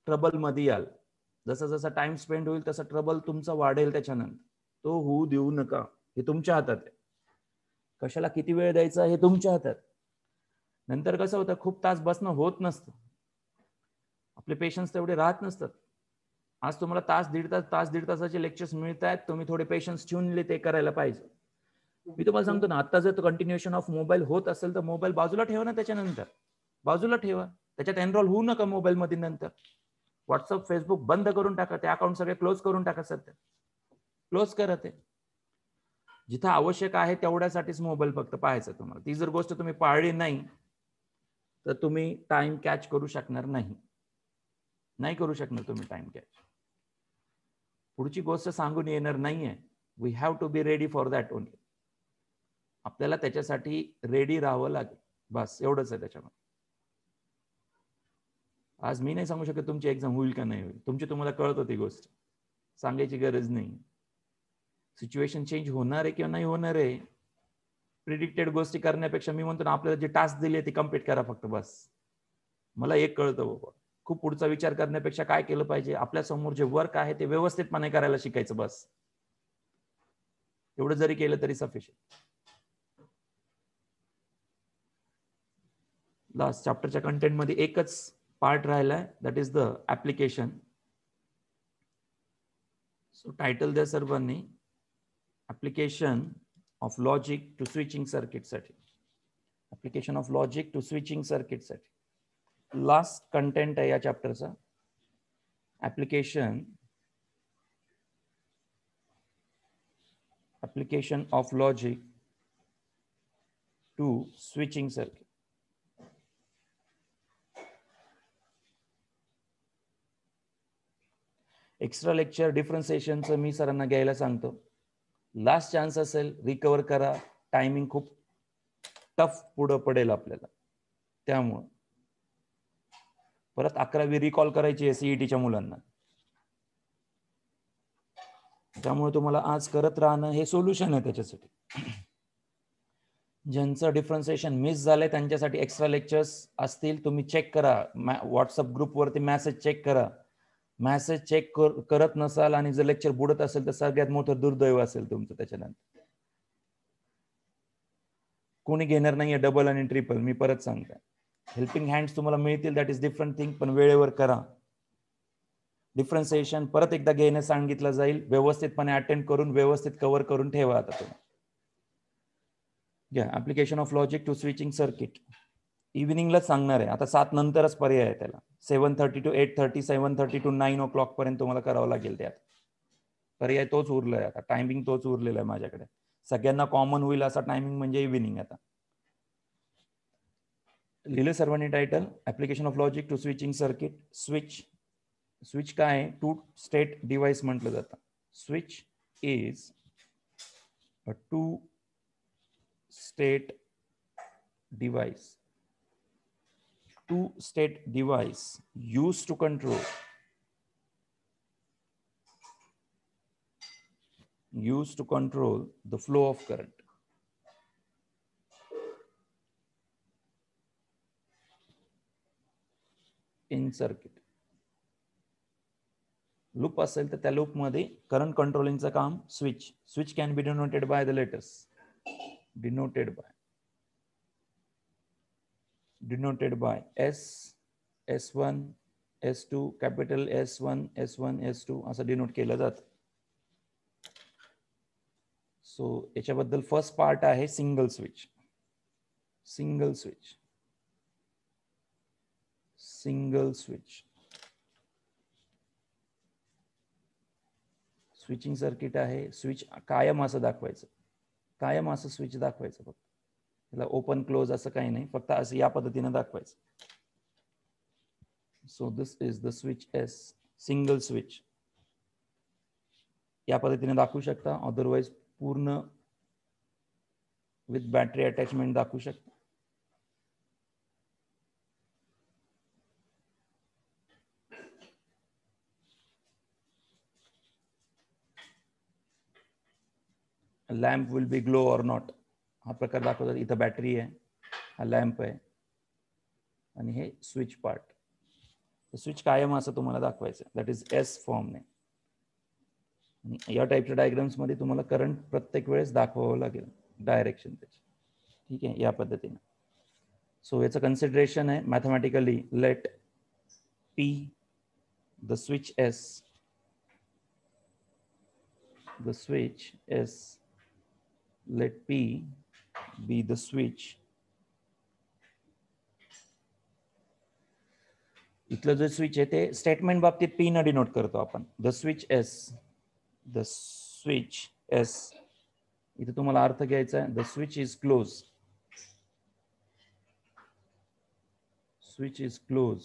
[SPEAKER 1] ट्रबल मध्ये याल. जसं जसं टाइम स्पेंड होईल तसं ट्रबल तुमचा वाढेल. त्याच्यानंतर तो होऊ देऊ नका. हे तुमच्या हातात आहे. कशाला किती वेळ द्यायचा हे तुमच्या हातात. नंतर कसं होतं, खूप तास बसणं होत नसतं. आपले पेशन्स तेवढे राहत नसतात. आज तुम्हाला तास दीड तासाचे लेक्चर्स मिळत आहेत. तुम्ही थोडे पेशन्स ठेवून ते करायला पाहिजे. मी तुम्हाला सांगतो ना, आता जर कंटिन्युएशन ऑफ मोबाईल होत असेल तर मोबाईल बाजूला ठेवा ना. त्याच्यानंतर बाजूला ठेवा. त्याच्यात एनरोल होऊ नका मोबाईल मध्ये. नंतर व्हॉट्सअप फेसबुक बंद करून टाका. ते अकाउंट सगळे क्लोज करून टाका. सध्या क्लोज करा. ते जिथं आवश्यक आहे तेवढ्यासाठीच मोबाईल फक्त पाहायचा तुम्हाला. ती जर गोष्ट तुम्ही पाळली नाही तर तुम्ही टाइम कॅच करू शकणार नाही. नाही करू शकणार तुम्ही टाइम कॅच. पुढची गोष्ट सांगून येणार नाहीये. We have to be ready for that only. आपल्याला त्याच्यासाठी रेडी राहावं लागेल. बस एवढंच आहे त्याच्यामध्ये. आज मी नाही सांगू शकत तुमची एक्झाम होईल का नाही होईल. तुमची तुम्हाला कळत होती गोष्ट. सांगायची गरज नाही. सिच्युएशन चेंज होणार आहे किंवा नाही होणार आहे प्रिडिक्टेड गोष्टी करण्यापेक्षा मी म्हणतो ना, आपल्याला जे टास्क दिले ते कम्प्लीट करा फक्त. बस मला एक कळतं बाबा, खूप पुढचा विचार करण्यापेक्षा काय केलं पाहिजे, आपल्या समोर जे वर्क आहे ते व्यवस्थितपणे करायला शिकायचं. बस एवढं जरी केलं तरी सफिशियंट. लास्ट चॅप्टरच्या कंटेंट मध्ये एकच पार्ट राहिलाय, that is the application. So title द्या सर्वांनी, application of logic to switching circuit साठी. Application of logic to switching circuit साठी लास्ट कंटेंट आहे या चॅप्टरचा. application of logic to switching circuit. Extra lecture डिफरन्सिएशनचं मी सरांना घ्यायला सांगतो. लास्ट चान्स असेल, रिकवर करा. टायमिंग खूप टफ पुढं पडेल आपल्याला. त्यामुळं परत 11वी रिकॉल करायची आहे सीईटीच्या मुलांना. त्यामुळे तुम्हाला आज करत राहणं हे सोल्युशन आहे त्याच्यासाठी. ज्यांचं डिफरन्सिएशन मिस झालंय त्यांच्यासाठी एक्स्ट्रा लेक्चर्स असतील, तुम्ही चेक करा. व्हॉट्सअप ग्रुपवरती मेसेज चेक करा. मेसेज चेक करत नसाल आणि जर लेक्चर बुडत असेल तर सगळ्यात मोठं दुर्दैव असेल तुमचं. त्याच्यानंतर कोणी घेणार नाहीये डबल आणि ट्रिपल. मी परत सांगतो, हेल्पिंग हँड्स तुम्हाला मिळतील, दॅट इज डिफरंट थिंग, पण वेळेवर करा. डिफरन्सिएशन परत एकदा घेणं सांगितलं जाईल. व्यवस्थितपणे अटेंड करून व्यवस्थित कव्हर करून ठेवा. आता तुम्ही घ्या application of logic to switching circuit. इव्हिनिंगलाच सांगणार आहे आता. 7 नंतरच पर्याय आहे त्याला. 7:30 to 8:30, 7:30 to 9 o'clock पर्यंत तुम्हाला करावं लागेल. त्यात पर्याय तोच उरलाय आता. टायमिंग तोच उरलेला आहे माझ्याकडे. सगळ्यांना कॉमन होईल असा टायमिंग म्हणजे इव्हिनिंग. आता लिहिलं सर्वांनी title. Application of logic to switching circuit. Switch काय आहे? टू स्टेट डिव्हाइस म्हटलं जातं. Switch is a two state device. Two-state device used to control the flow of current. In circuit. Loop असेल तर त्या लूप मध्ये करंट कंट्रोलिंगचं काम switch can be denoted by the letters denoted by S, S1, S2, capital S1, S1, S2 असं denote केलं जातं. So याच्याबद्दल first part आहे सिंगल स्विच. स्विचिंग सर्किट आहे. स्विच कायम असं दाखवायचं, स्विच दाखवायचं. फक्त त्याला ओपन क्लोज असं काही नाही, फक्त असं या पद्धतीने दाखवायचं. So this is the switch S, single switch. या पद्धतीने दाखवू शकता, अदरवाइज पूर्ण विथ बॅटरी अटॅचमेंट दाखवू शकता. Lamp will be glow or not हा प्रकार दाखवतात. इथं बॅटरी आहे, हा लॅम्प आहे आणि हे स्विच पार्ट. स्विच कायम असं तुम्हाला दाखवायचं, दॅट इज एस फॉर्मने. या टाईपच्या डायग्राम्स मध्ये तुम्हाला करंट प्रत्येक वेळेस दाखवावं लागेल, डायरेक्शन त्याची. ठीक आहे, या पद्धतीने. सो याचं कन्सिडरेशन आहे mathematically. Let P the switch S, let P be the switch. इथलं जो स्विच आहे ते स्टेटमेंट बाबतीत P न डिनोट करतो आपण. द स्विच एस इथे तुम्हाला अर्थ घ्यायचा आहे. The switch is close.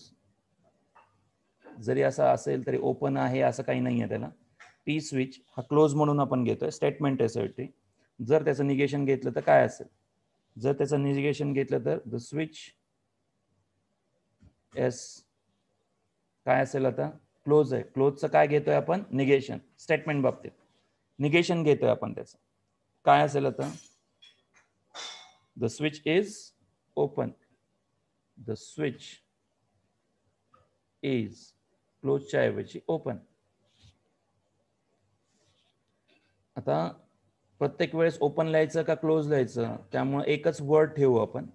[SPEAKER 1] जरी असं असेल तरी ओपन आहे असं काही नाहीये त्याला. पी स्विच हा क्लोज म्हणून आपण घेतोय, स्टेटमेंट आहे. जर त्याचं निगेशन घेतलं तर काय असेल? जर त्याचं निगेशन घेतलं तर द स्विच एस काय असेल? आता क्लोज आहे. क्लोजचं काय घेतोय आपण? निगेशन. स्टेटमेंट बाबतीत निगेशन घेतोय आपण त्याचं. काय असेल आता? The switch is open. The switch is क्लोजच्या ऐवजी ओपन. आता प्रत्येक वेळेस ओपन लिहायचं का क्लोज लिहायचं? त्यामुळे एकच वर्ड ठेवू आपण.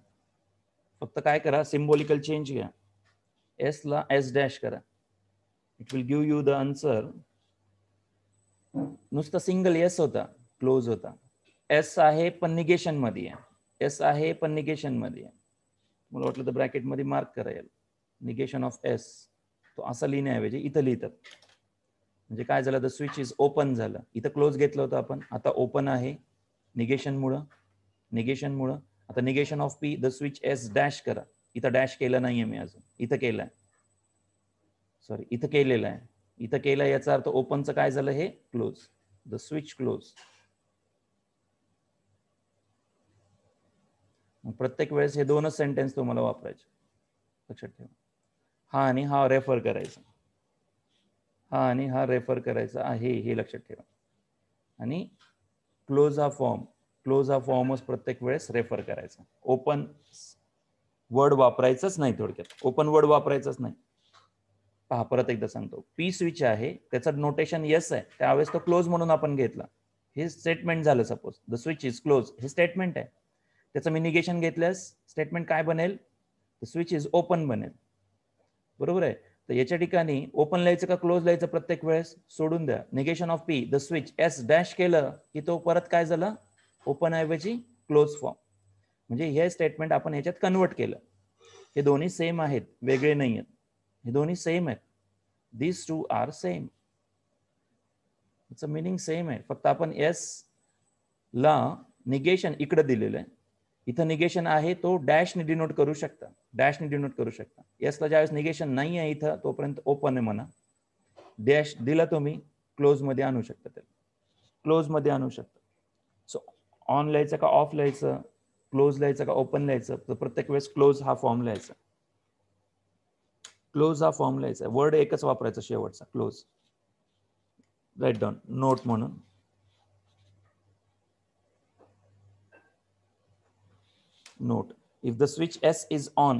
[SPEAKER 1] फक्त काय करा, सिम्बॉलिकल चेंज घ्या. एस ला एस डॅश करा. It will give you the answer. नुसतं सिंगल एस होता, क्लोज होता. एस आहे पण निगेशन मध्ये आहे. मला वाटलं तर ब्रॅकेट मध्ये मार्क करायला. निगेशन ऑफ एस तो असा लिहिण्याऐवजी इथं लिहितात. म्हणजे काय झालं? द स्विच इज ओपन झालं. इथं क्लोज घेतलं होतं आपण, आता ओपन आहे निगेशन मुळे. आता negation of P, the switch S dash करा. इथं डॅश केलं नाहीये मी अजून, इथं केलंय. सॉरी, इथं केलेलं आहे. इथं केलं याचा अर्थ ओपनचं काय झालं? हे क्लोज. The switch close. प्रत्येक वेळेस हे दोनच सेंटेन्स तुम्हाला वापरायचे, लक्षात ठेवा. हा आणि हा रेफर करायचा आहे, हे लक्षात ठेवा. आणि क्लोज हा फॉर्मच प्रत्येक वेळेस रेफर करायचा. ओपन वर्ड वापरायचंच नाही. थोडक्यात ओपन वर्ड वापरायचंच नाही. पहा, परत एकदा सांगतो. पी स्विच आहे, त्याचं नोटेशन येस आहे, त्यावेळेस तो क्लोज म्हणून आपण घेतला. हे स्टेटमेंट झालं. Suppose the switch is close हे स्टेटमेंट आहे. त्याचं मी निगेशन घेतल्यास स्टेटमेंट काय बनेल? द स्विच इज ओपन बनेल. बरोबर आहे. तर याच्या ठिकाणी ओपन लिहायचं का क्लोज लिहायचं प्रत्येक वेळेस सोडून द्या. Negation of P, the switch S dash केलं की तो परत काय झालं? ओपन ऐवजी क्लोज फॉर्म. म्हणजे हे स्टेटमेंट आपण याच्यात कन्वर्ट केलं. हे दोन्ही सेम आहेत, वेगळे नाही आहेत. हे दोन्ही सेम आहेत. These two are same. It's a meaning same आहे. फक्त आपण एस ला निगेशन इकडे दिलेलं आहे. इथं निगेशन आहे तो डॅशने डिनोट करू शकता. डॅशने डिनोट करू शकता. येसला ज्यावेळेस निगेशन नाही आहे इथं तोपर्यंत ओपन आहे म्हणा. डॅश दिला तुम्ही क्लोज मध्ये आणू शकता, त्याला क्लोज मध्ये आणू शकता. सो ऑन लिहायचं का ऑफ लिहायचं, क्लोज लिहायचं का ओपन लिहायचं, तर प्रत्येक वेळेस क्लोज हा फॉर्म लिहायचा. क्लोज हा फॉर्म लिहायचा, वर्ड एकच वापरायचा शेवटचा क्लोज. राईट डाऊन नोट म्हणून. Note, if the switch S is on,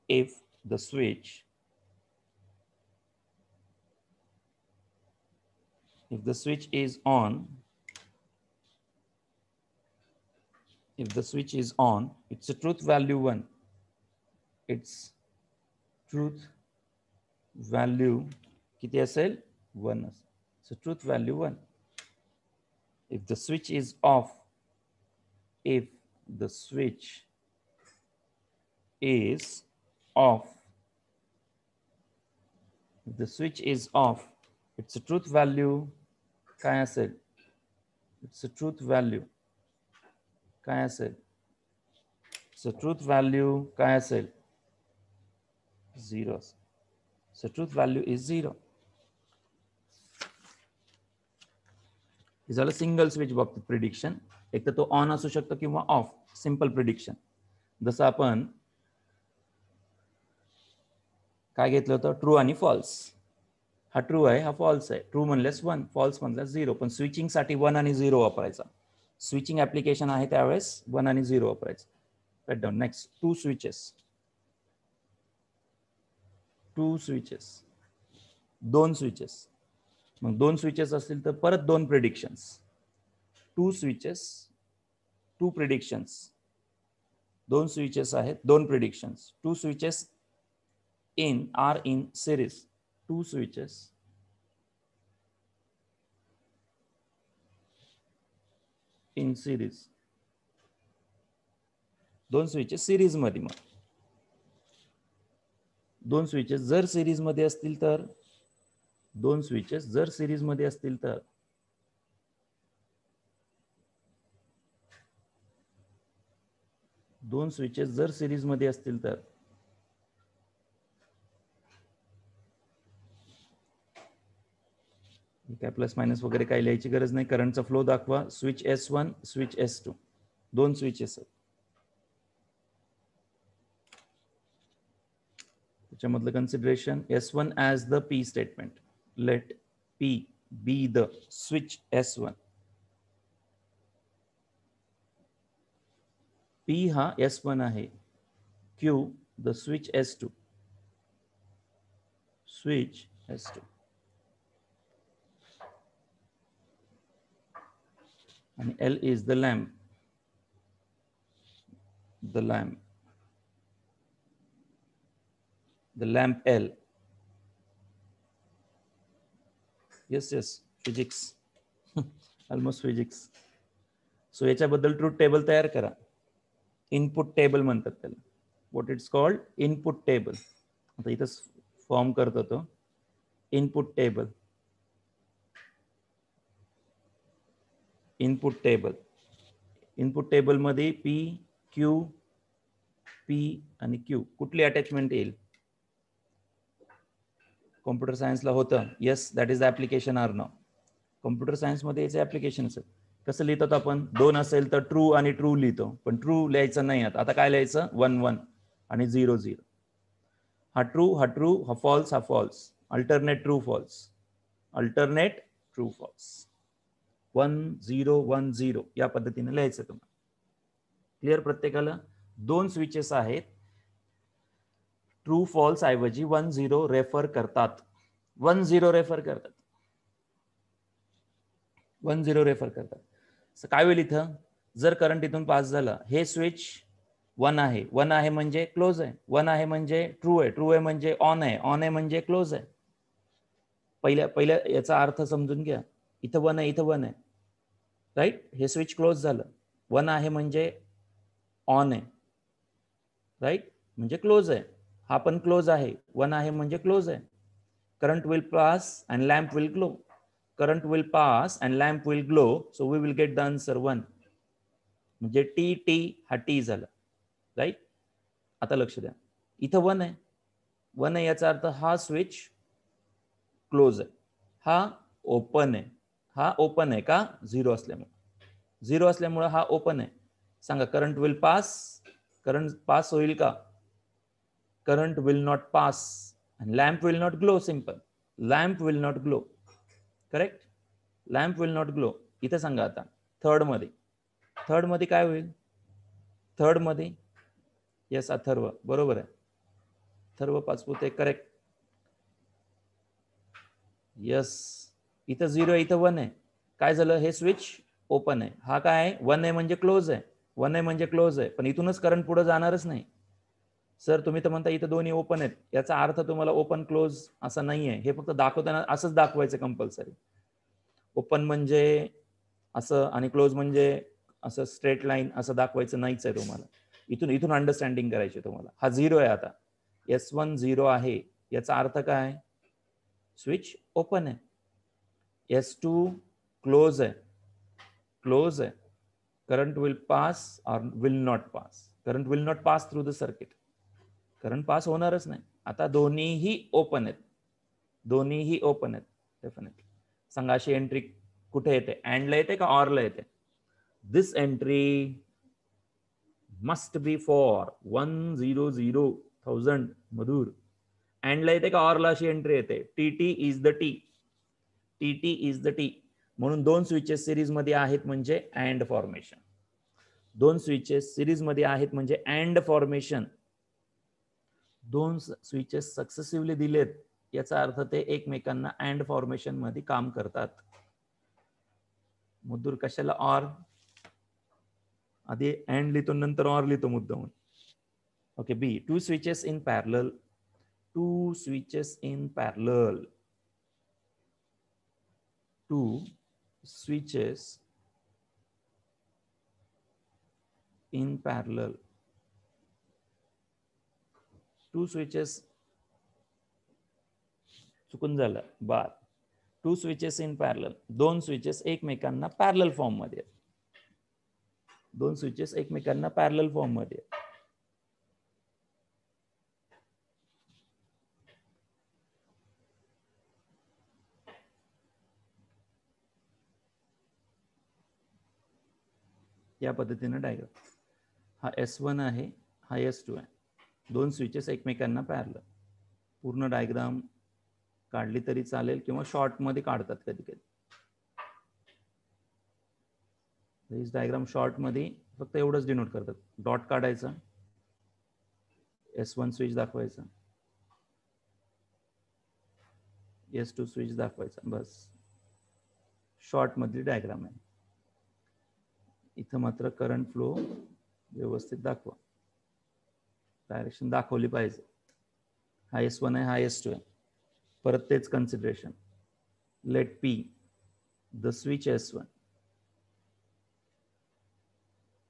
[SPEAKER 1] if the switch is on, if the switch is on, its truth value 1, its truth value किती असेल 1. So truth value 1. If the switch is off, if the switch is off, if the switch is off, its truth value काय असेल, its truth value काय असेल, so truth value काय असेल 0. So truth value is 0. हे झालं single switch बाबतीत prediction. एक तर तो ऑन असू शकतो किंवा ऑफ, सिंपल प्रिडिक्शन. जसं आपण काय घेतलं होतं, ट्रू आणि फॉल्स. हा ट्रू आहे, हा फॉल्स आहे. ट्रू म्हणल्यास 1, फॉल्स म्हणल्यास 0. पण स्विचिंग साठी 1 आणि 0 वापरायचा. स्विचिंग ऍप्लिकेशन आहे त्यावेळेस 1 आणि 0 वापरायचं. Right down. Next, 2 switches. 2 switches, 2 switches. मग 2 स्विचेस असतील तर परत 2 प्रिडिक्शन्स. 2 स्विचेस, 2 प्रिडिक्शन्स. 2 स्विचेस आहेत, 2 प्रिडिक्शन्स. 2 switches are in series. 2 switches in series. 2 switches series मध्ये. मग 2 स्विचेस जर सिरीज मध्ये असतील तर, 2 स्विचेस जर सिरीज मध्ये असतील तर, दोन स्विचेस जर सिरीज मध्ये असतील तर काय प्लस मायनस वगैरे काही लिहायची गरज नाही. करंटचा फ्लो दाखवा. Switch S1, switch S2, 2 switches आहेत. त्याच्यामधलं consideration, S1 as the P statement. Let P be the switch S1. P हा S1 आहे, Q the switch S2, switch S2. आणि L is the lamp, the lamp, the lamp L. Yes, physics. Almost physics. So याच्याबद्दल truth table तयार करा. Input table म्हणतात त्याला. What it's called? Input table. आता इथं फॉर्म करतो तो input table. Input table. Input table मध्ये P, Q, P आणि Q कुठली अटॅचमेंट येईल? कॉम्प्युटर सायन्सला होतं. Yes, that is the application are now. Computer science मध्ये याचे ऍप्लिकेशन असेल. कसं लिहितात आपण? 2 असेल तर ट्रू आणि ट्रू लिहितो, पण ट्रू लिहायचं नाही. आता काय लिहायचं? 1 1 आणि 0 0. हा ट्रू, हा ट्रू, हा फॉल्स, हा false. Alternate true false, alternate true false. 1 0 1 0 या पद्धतीने लिहायचं तुम्हाला. क्लिअर प्रत्येकाला? 2 स्विचेस आहेत. ट्रू फॉल्स ऐवजी 1 0 रेफर करतात. 1 0 रेफर करतात. 1 0 रेफर करतात. काय होईल इथं? जर करंट इथून पास झाला, हे स्विच 1 आहे. 1 आहे म्हणजे क्लोज आहे. 1 आहे म्हणजे ट्रू आहे. ट्रू आहे म्हणजे ऑन आहे. ऑन आहे म्हणजे क्लोज आहे. पहिल्या याचा अर्थ समजून घ्या. इथं 1 आहे, इथं 1 आहे. राईट? हे स्विच क्लोज झालं. 1 आहे म्हणजे ऑन आहे. राईट? म्हणजे क्लोज आहे. हा पण क्लोज आहे. 1 आहे म्हणजे क्लोज आहे. Current will pass and lamp will glow. Current will pass and lamp will glow. So we will get the answer 1. म्हणजे T T हा T झाला. राईट? आता लक्ष द्या, इथं 1 आहे, 1 आहे याचा अर्थ हा स्विच क्लोज आहे, हा ओपन आहे. हा ओपन आहे का? 0 असल्यामुळे. 0 असल्यामुळे हा ओपन आहे. सांगा current will pass, current pass होईल का? Current will not pass. and lamp will not glow. simple. Lamp will not glow. Correct? Lamp will not glow. इथे सांगा आता थर्ड मध्ये काय होईल? थर्ड मध्ये येस अथर्व बरोबर आहे. अथर्व पाचपुते करेक्ट. यस, इथं 0 आहे, इथं 1 आहे. काय झालं? हे स्विच ओपन आहे. हा काय आहे? 1 आहे म्हणजे क्लोज आहे. 1 आहे म्हणजे क्लोज आहे, पण इथूनच करंट पुढे जाणारच नाही. सर तुम्ही तर म्हणता इथं दोन्ही ओपन आहेत, याचा अर्थ तुम्हाला ओपन क्लोज असं नाहीये. हे फक्त दाखवताना असंच दाखवायचं कंपल्सरी. ओपन म्हणजे असं आणि क्लोज म्हणजे असं स्ट्रेट लाईन असं दाखवायचं नाहीच आहे तुम्हाला. इथून अंडरस्टँडिंग करायची तुम्हाला. हा 0 आहे. आता S1 0 आहे याचा अर्थ काय? स्विच ओपन आहे. S2 क्लोज आहे, क्लोज आहे. करंट विल पास और will not pass. Current will not pass through the circuit. Current pass होणारच नाही. आता दोन्हीही ओपन आहेत, दोन्हीही ओपन आहेत. डेफिनेटली सांगा अशी एंट्री कुठे येते? अँडला येते का ऑरला येते? दिस एंट्री मस्ट बी फॉर 100,000 मधुर. अँडला येते का ऑरला अशी एंट्री येते? TT is the T, TT is the T. म्हणून दोन स्विचेस सिरीज मध्ये आहेत म्हणजे अँड फॉर्मेशन. दोन स्विचेस सिरीज मध्ये आहेत म्हणजे अँड फॉर्मेशन. दोन स्विचेस सक्सेसिव्हली दिलेत याचा अर्थ ते एकमेकांना अँड फॉर्मेशन मध्ये काम करतात. मुद्दूर कशाला ऑर? आधी अँड लिहितो नंतर ऑर लिहितो मुद्दामून. Okay. B, two switches in parallel. Two switches in parallel. Two switches in parallel. Two switches चुकून झालं बार. Two switches in parallel. दोन स्विचेस एकमेकांना पॅरलल फॉर्म मध्ये. दोन स्विचेस एकमेकांना पॅरलल फॉर्म मध्ये. या पद्धतीने डायग्राम. हा S1 आहे, हा S2 आहे. दोन स्विचेस एकमेकांना पॅरलल. पूर्ण डायग्राम काढली तरी चालेल किंवा शॉर्ट मध्ये काढतात कधी कधी. डायग्राम शॉर्ट मध्ये फक्त एवढंच डिनोट करतात. डॉट काढायचा, S1 स्विच दाखवायचा, S2 स्विच दाखवायचा, बस. शॉर्ट मधली डायग्राम आहे. इथं मात्र करंट फ्लो व्यवस्थित दाखवा, डायरेक्शन दाखवली पाहिजे. हा S1 आहे, हा S2 आहे. परत तेच consideration. Let P the switch S1,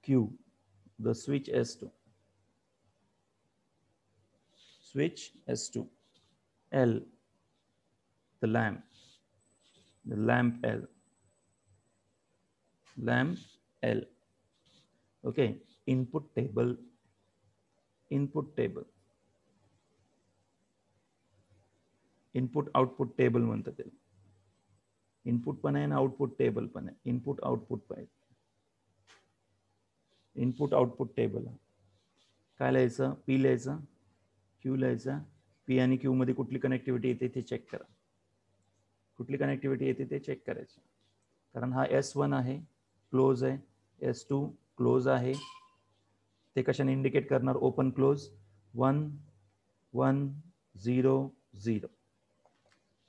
[SPEAKER 1] Q the switch S2, switch S2, L the lamp L, lamp L. Okay. Input table, input output table म्हणतात त्याला. इनपुट पण आहे आणि आउटपुट टेबल पण आहे. इनपुट आउटपुट पाहिजे. इनपुट आउटपुट टेबल काय लिहायचं? P लिहायचं, Q लिहायचं. P आणि Q मध्ये कुठली कनेक्टिव्हिटी येते ते चेक करा. कुठली कनेक्टिव्हिटी येते ते चेक करायचं. कारण हा S1 आहे, क्लोज आहे. S2 क्लोज आहे. ते कशाने इंडिकेट करणार? Open close. 1 1 0 0.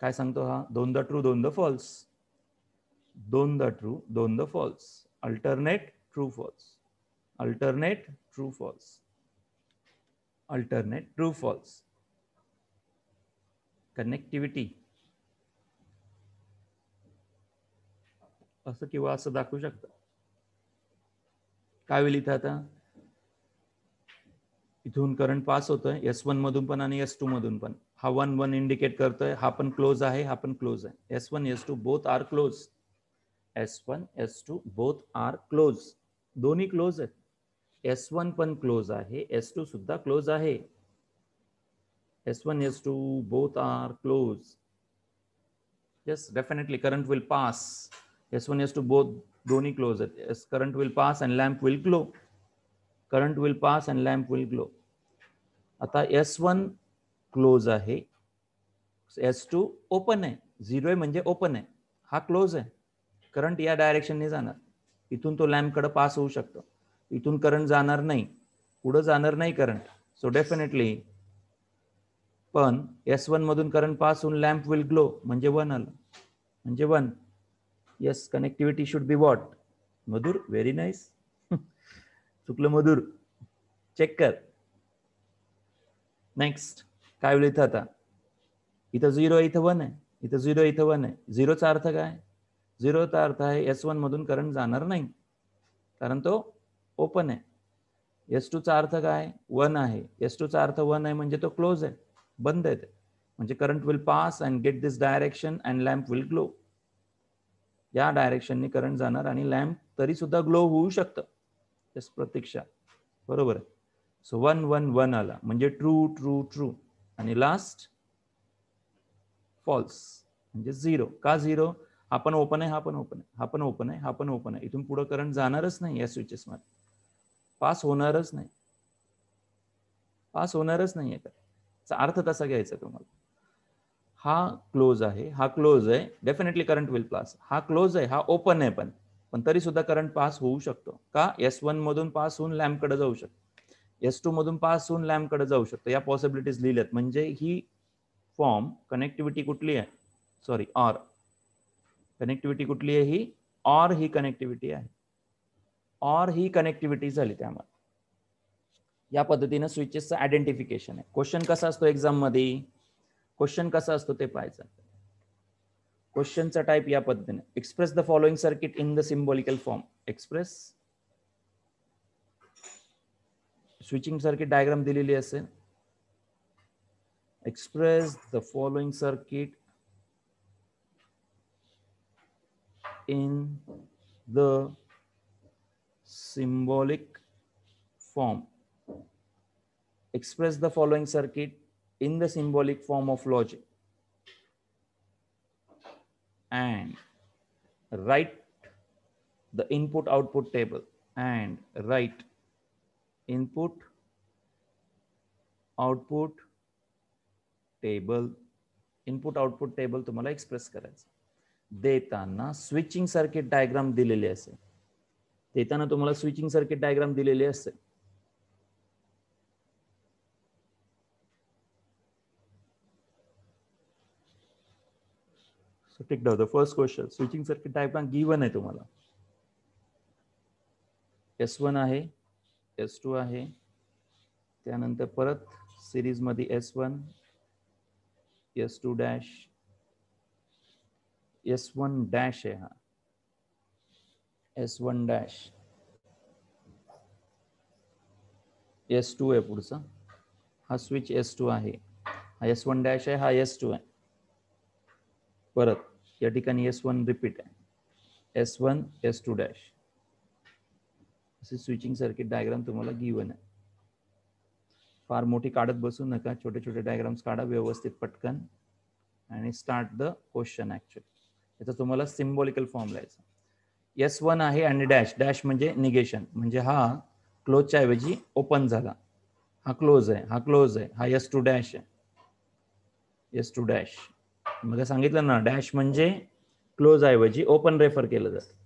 [SPEAKER 1] काय सांगतो हा? दोनदा ट्रू दोनदा फॉल्स. दोनदा ट्रू दोनदा false. Alternate true false. Alternate true false. Alternate true false. Connectivity असं किंवा असं दाखवू शकता. काय होईल इथं? आता इथून करंट पास होतोय S1 मधून पण आणि S2 मधून पण. हा 1 1 इंडिकेट करतोय. हा पण क्लोज आहे, हा पण क्लोज आहे. S1 S2 both are close. S1 S2 both are close. दोन्ही क्लोज आहेत. S1 पण क्लोज आहे, S2 सुद्धा क्लोज आहे. S1, S2 both are close. Yes, definitely current will pass. S1, S2 both दोन्ही close आहेत. Yes, current will pass and lamp will glow. Current will pass and lamp will glow. आता S1 close आहे, S2 open आहे, 0 आहे म्हणजे open आहे, हा close आहे. करंट या डायरेक्शनने जाणार, इथून तो लॅम्प कडे पास होऊ शकतो, इथून करंट जाणार नाही, पुढे जाणार नाही करंट. सो डेफिनेटली पण S1 मधून करंट पास होऊन लॅम्प विल ग्लो म्हणजे 1 आलं, म्हणजे 1. Yes, connectivity should be what? Madhur, very nice. चुकलं मधुर, चेक कर. नेक्स्ट काय होईल इथं? आता इथं 0 इथं 1 आहे, इथं 0 इथं 1 आहे. 0चा अर्थ काय? 0चा अर्थ आहे S1 मधून करंट जाणार नाही, कारण तो ओपन आहे. S2 चा अर्थ काय? 1 आहे. S2 चा अर्थ 1 आहे म्हणजे तो क्लोज आहे, बंद आहे. म्हणजे current will pass and get this direction and lamp will glow. या डायरेक्शनने करंट जाणार आणि लॅम्प तरी सुद्धा ग्लो होऊ शकतं. यस, प्रतीक्षा, बरोबर आहे. सो 1 1 1 आला म्हणजे ट्रू ट्रू ट्रू, आणि लास्ट फॉल्स म्हणजे 0. का 0? हा पण ओपन आहे, हा पण ओपन आहे, हा पण ओपन आहे, हा पण ओपन आहे. इथून पुढे करंट जाणारच नाही, या स्विचेस मध्ये पास होणारच नाही, पास होणारच नाही आहे. अर्थ तसा घ्यायचा तुम्हाला. हा क्लोज आहे, हा क्लोज आहे, डेफिनेटली करंट विल पास. हा क्लोज आहे, हा ओपन आहे, पण तरी सुद्धा करंट पास होऊ शकतो. का? S1 मधून पास होऊन लॅम्प कडे जाऊ शकतो, S2 मधून पास होऊन लॅम्प कडे जाऊ शकतो. या पॉसिबिलिटीज लिहिल्यात. म्हणजे ही फॉर्म कनेक्टिव्हिटी कुठली आहे? Sorry, or. कनेक्टिव्हिटी कुठली आहे ही? ऑर ही कनेक्टिव्हिटी आहे, ऑर ही कनेक्टिव्हिटी झाली. त्यामुळे या पद्धतीने स्विचेसचं आयडेंटिफिकेशन आहे. क्वेश्चन कसा असतो एक्झाम मध्ये? क्वेश्चन कसा असतो ते पाहायचं. क्वेश्चनचा टाइप या पद्धतीने: express the following circuit in the symbolical form. Express, switching circuit diagram दिलेली असेल. Express the following circuit in the symbolic form. Express the following circuit in the symbolic form of logic and write the input output table. And write input output table. input output table तुम्हाला express करायचं. देताना switching circuit diagram दिलेली असेल, देताना तुम्हाला switching circuit diagram दिलेली असेल. So take down the first question. Switching circuit diagram given आहे तुम्हाला. S1 आहे, S2 आहे, त्यानंतर परत सिरीज मध्ये S1, S2 dash, S1 dash आहे, हा S1 डॅश, S2 आहे पुढचा, हा स्विच S2 आहे, हा S1 डॅश आहे, हा S2 आहे. परत या ठिकाणी S1 रिपीट आहे, S1 S2 डॅश. असे स्विचिंग सर्किट डायग्राम तुम्हाला गिवन आहे. फार मोठी काढत बसू नका, छोटे छोटे डायग्राम्स काढा व्यवस्थित पटकन आणि स्टार्ट द क्वेश्चन. ऍक्च्युअली याचा तुम्हाला सिम्बॉलिकल फॉर्म लिहायचा. S1 आहे आणि डॅश, डॅश म्हणजे निगेशन, म्हणजे हा क्लोजच्या ऐवजी ओपन झाला, हा क्लोज आहे, हा क्लोज आहे, हा S2 डॅश आहे, S2 डॅश. मग सांगितलं ना, डॅश म्हणजे क्लोज ऐवजी ओपन रेफर केलं जातं.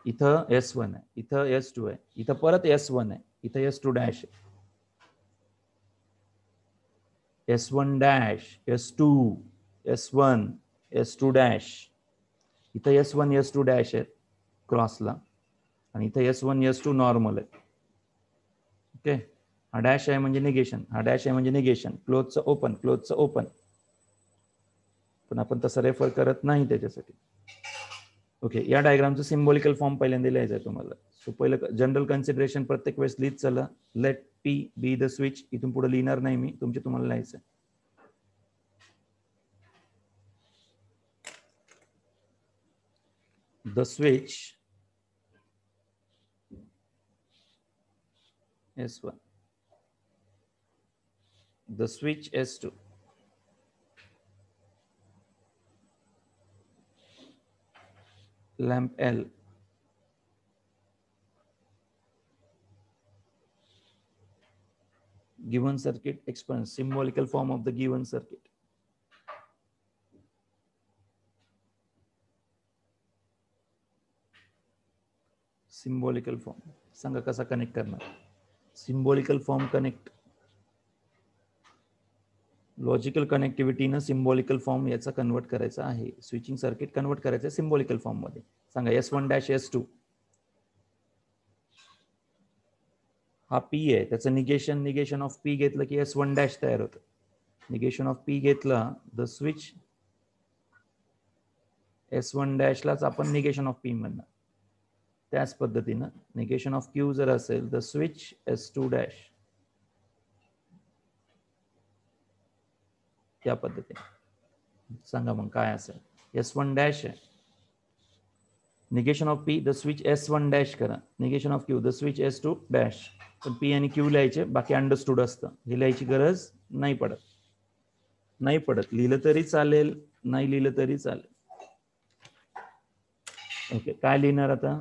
[SPEAKER 1] इथं S1 आहे, इथं S2 आहे, इथं परत S1 आहे, इथं S2 डॅश आहे, S1 dash, S2, S1, S2 dash. इथं S1 S2 डॅश आहेत क्रॉसला, आणि इथं S1 S2 नॉर्मल आहे. ओके, हा डॅश आहे म्हणजे निगेशन, हा डॅश आहे म्हणजे निगेशन, क्लोजचं ओपन, क्लोजचं ओपन. पण आपण तसं रेफर करत नाही त्याच्यासाठी. ओके, या डायग्रामचं सिम्बॉलिकल फॉर्म पहिल्यांदा लिहायचं आहे तुम्हाला. सो पहिलं जनरल कन्सिडरेशन प्रत्येक वेळेस लिहित चला. Let P be the switch. इथून पुढे लिहिणार नाही मी, तुम्हाला लिहायचं आहे. The switch S1, the switch S2, lamp L, given circuit expands, symbolical form of the given circuit. Symbolical form सांगा कसा कनेक्ट करणार. सिम्बॉलिकल फॉर्म कनेक्ट, लॉजिकल कनेक्टिव्हिटीनं सिम्बॉलिकल फॉर्म याचा कन्वर्ट करायचा आहे. स्विचिंग सर्किट कन्वर्ट करायचं आहे सिम्बॉलिकल फॉर्म मध्ये. सांगा S1 डॅश S2 हा P आहे, त्याचं निगेशन ऑफ P घेतलं की S1 डॅश तयार होतं. निगेशन ऑफ P घेतला द स्विच S1 डॅशलाच आपण निगेशन ऑफ P म्हणणार. त्याच पद्धतीनं निगेशन ऑफ Q जर असेल द स्विच S2 डॅश, त्या पद्धतीने सांगा मग काय असेल. S1 डॅश आहे, negation of P the switch S1 dash करा, negation of Q the switch S2 dash. पण P आणि Q लिहायचे, बाकी अंडरस्टूड असतं, हे लिहायची गरज नाही पडत. लिहिलं तरी चालेल, नाही लिहिलं तरी चालेल. ओके, काय लिहिणार आता.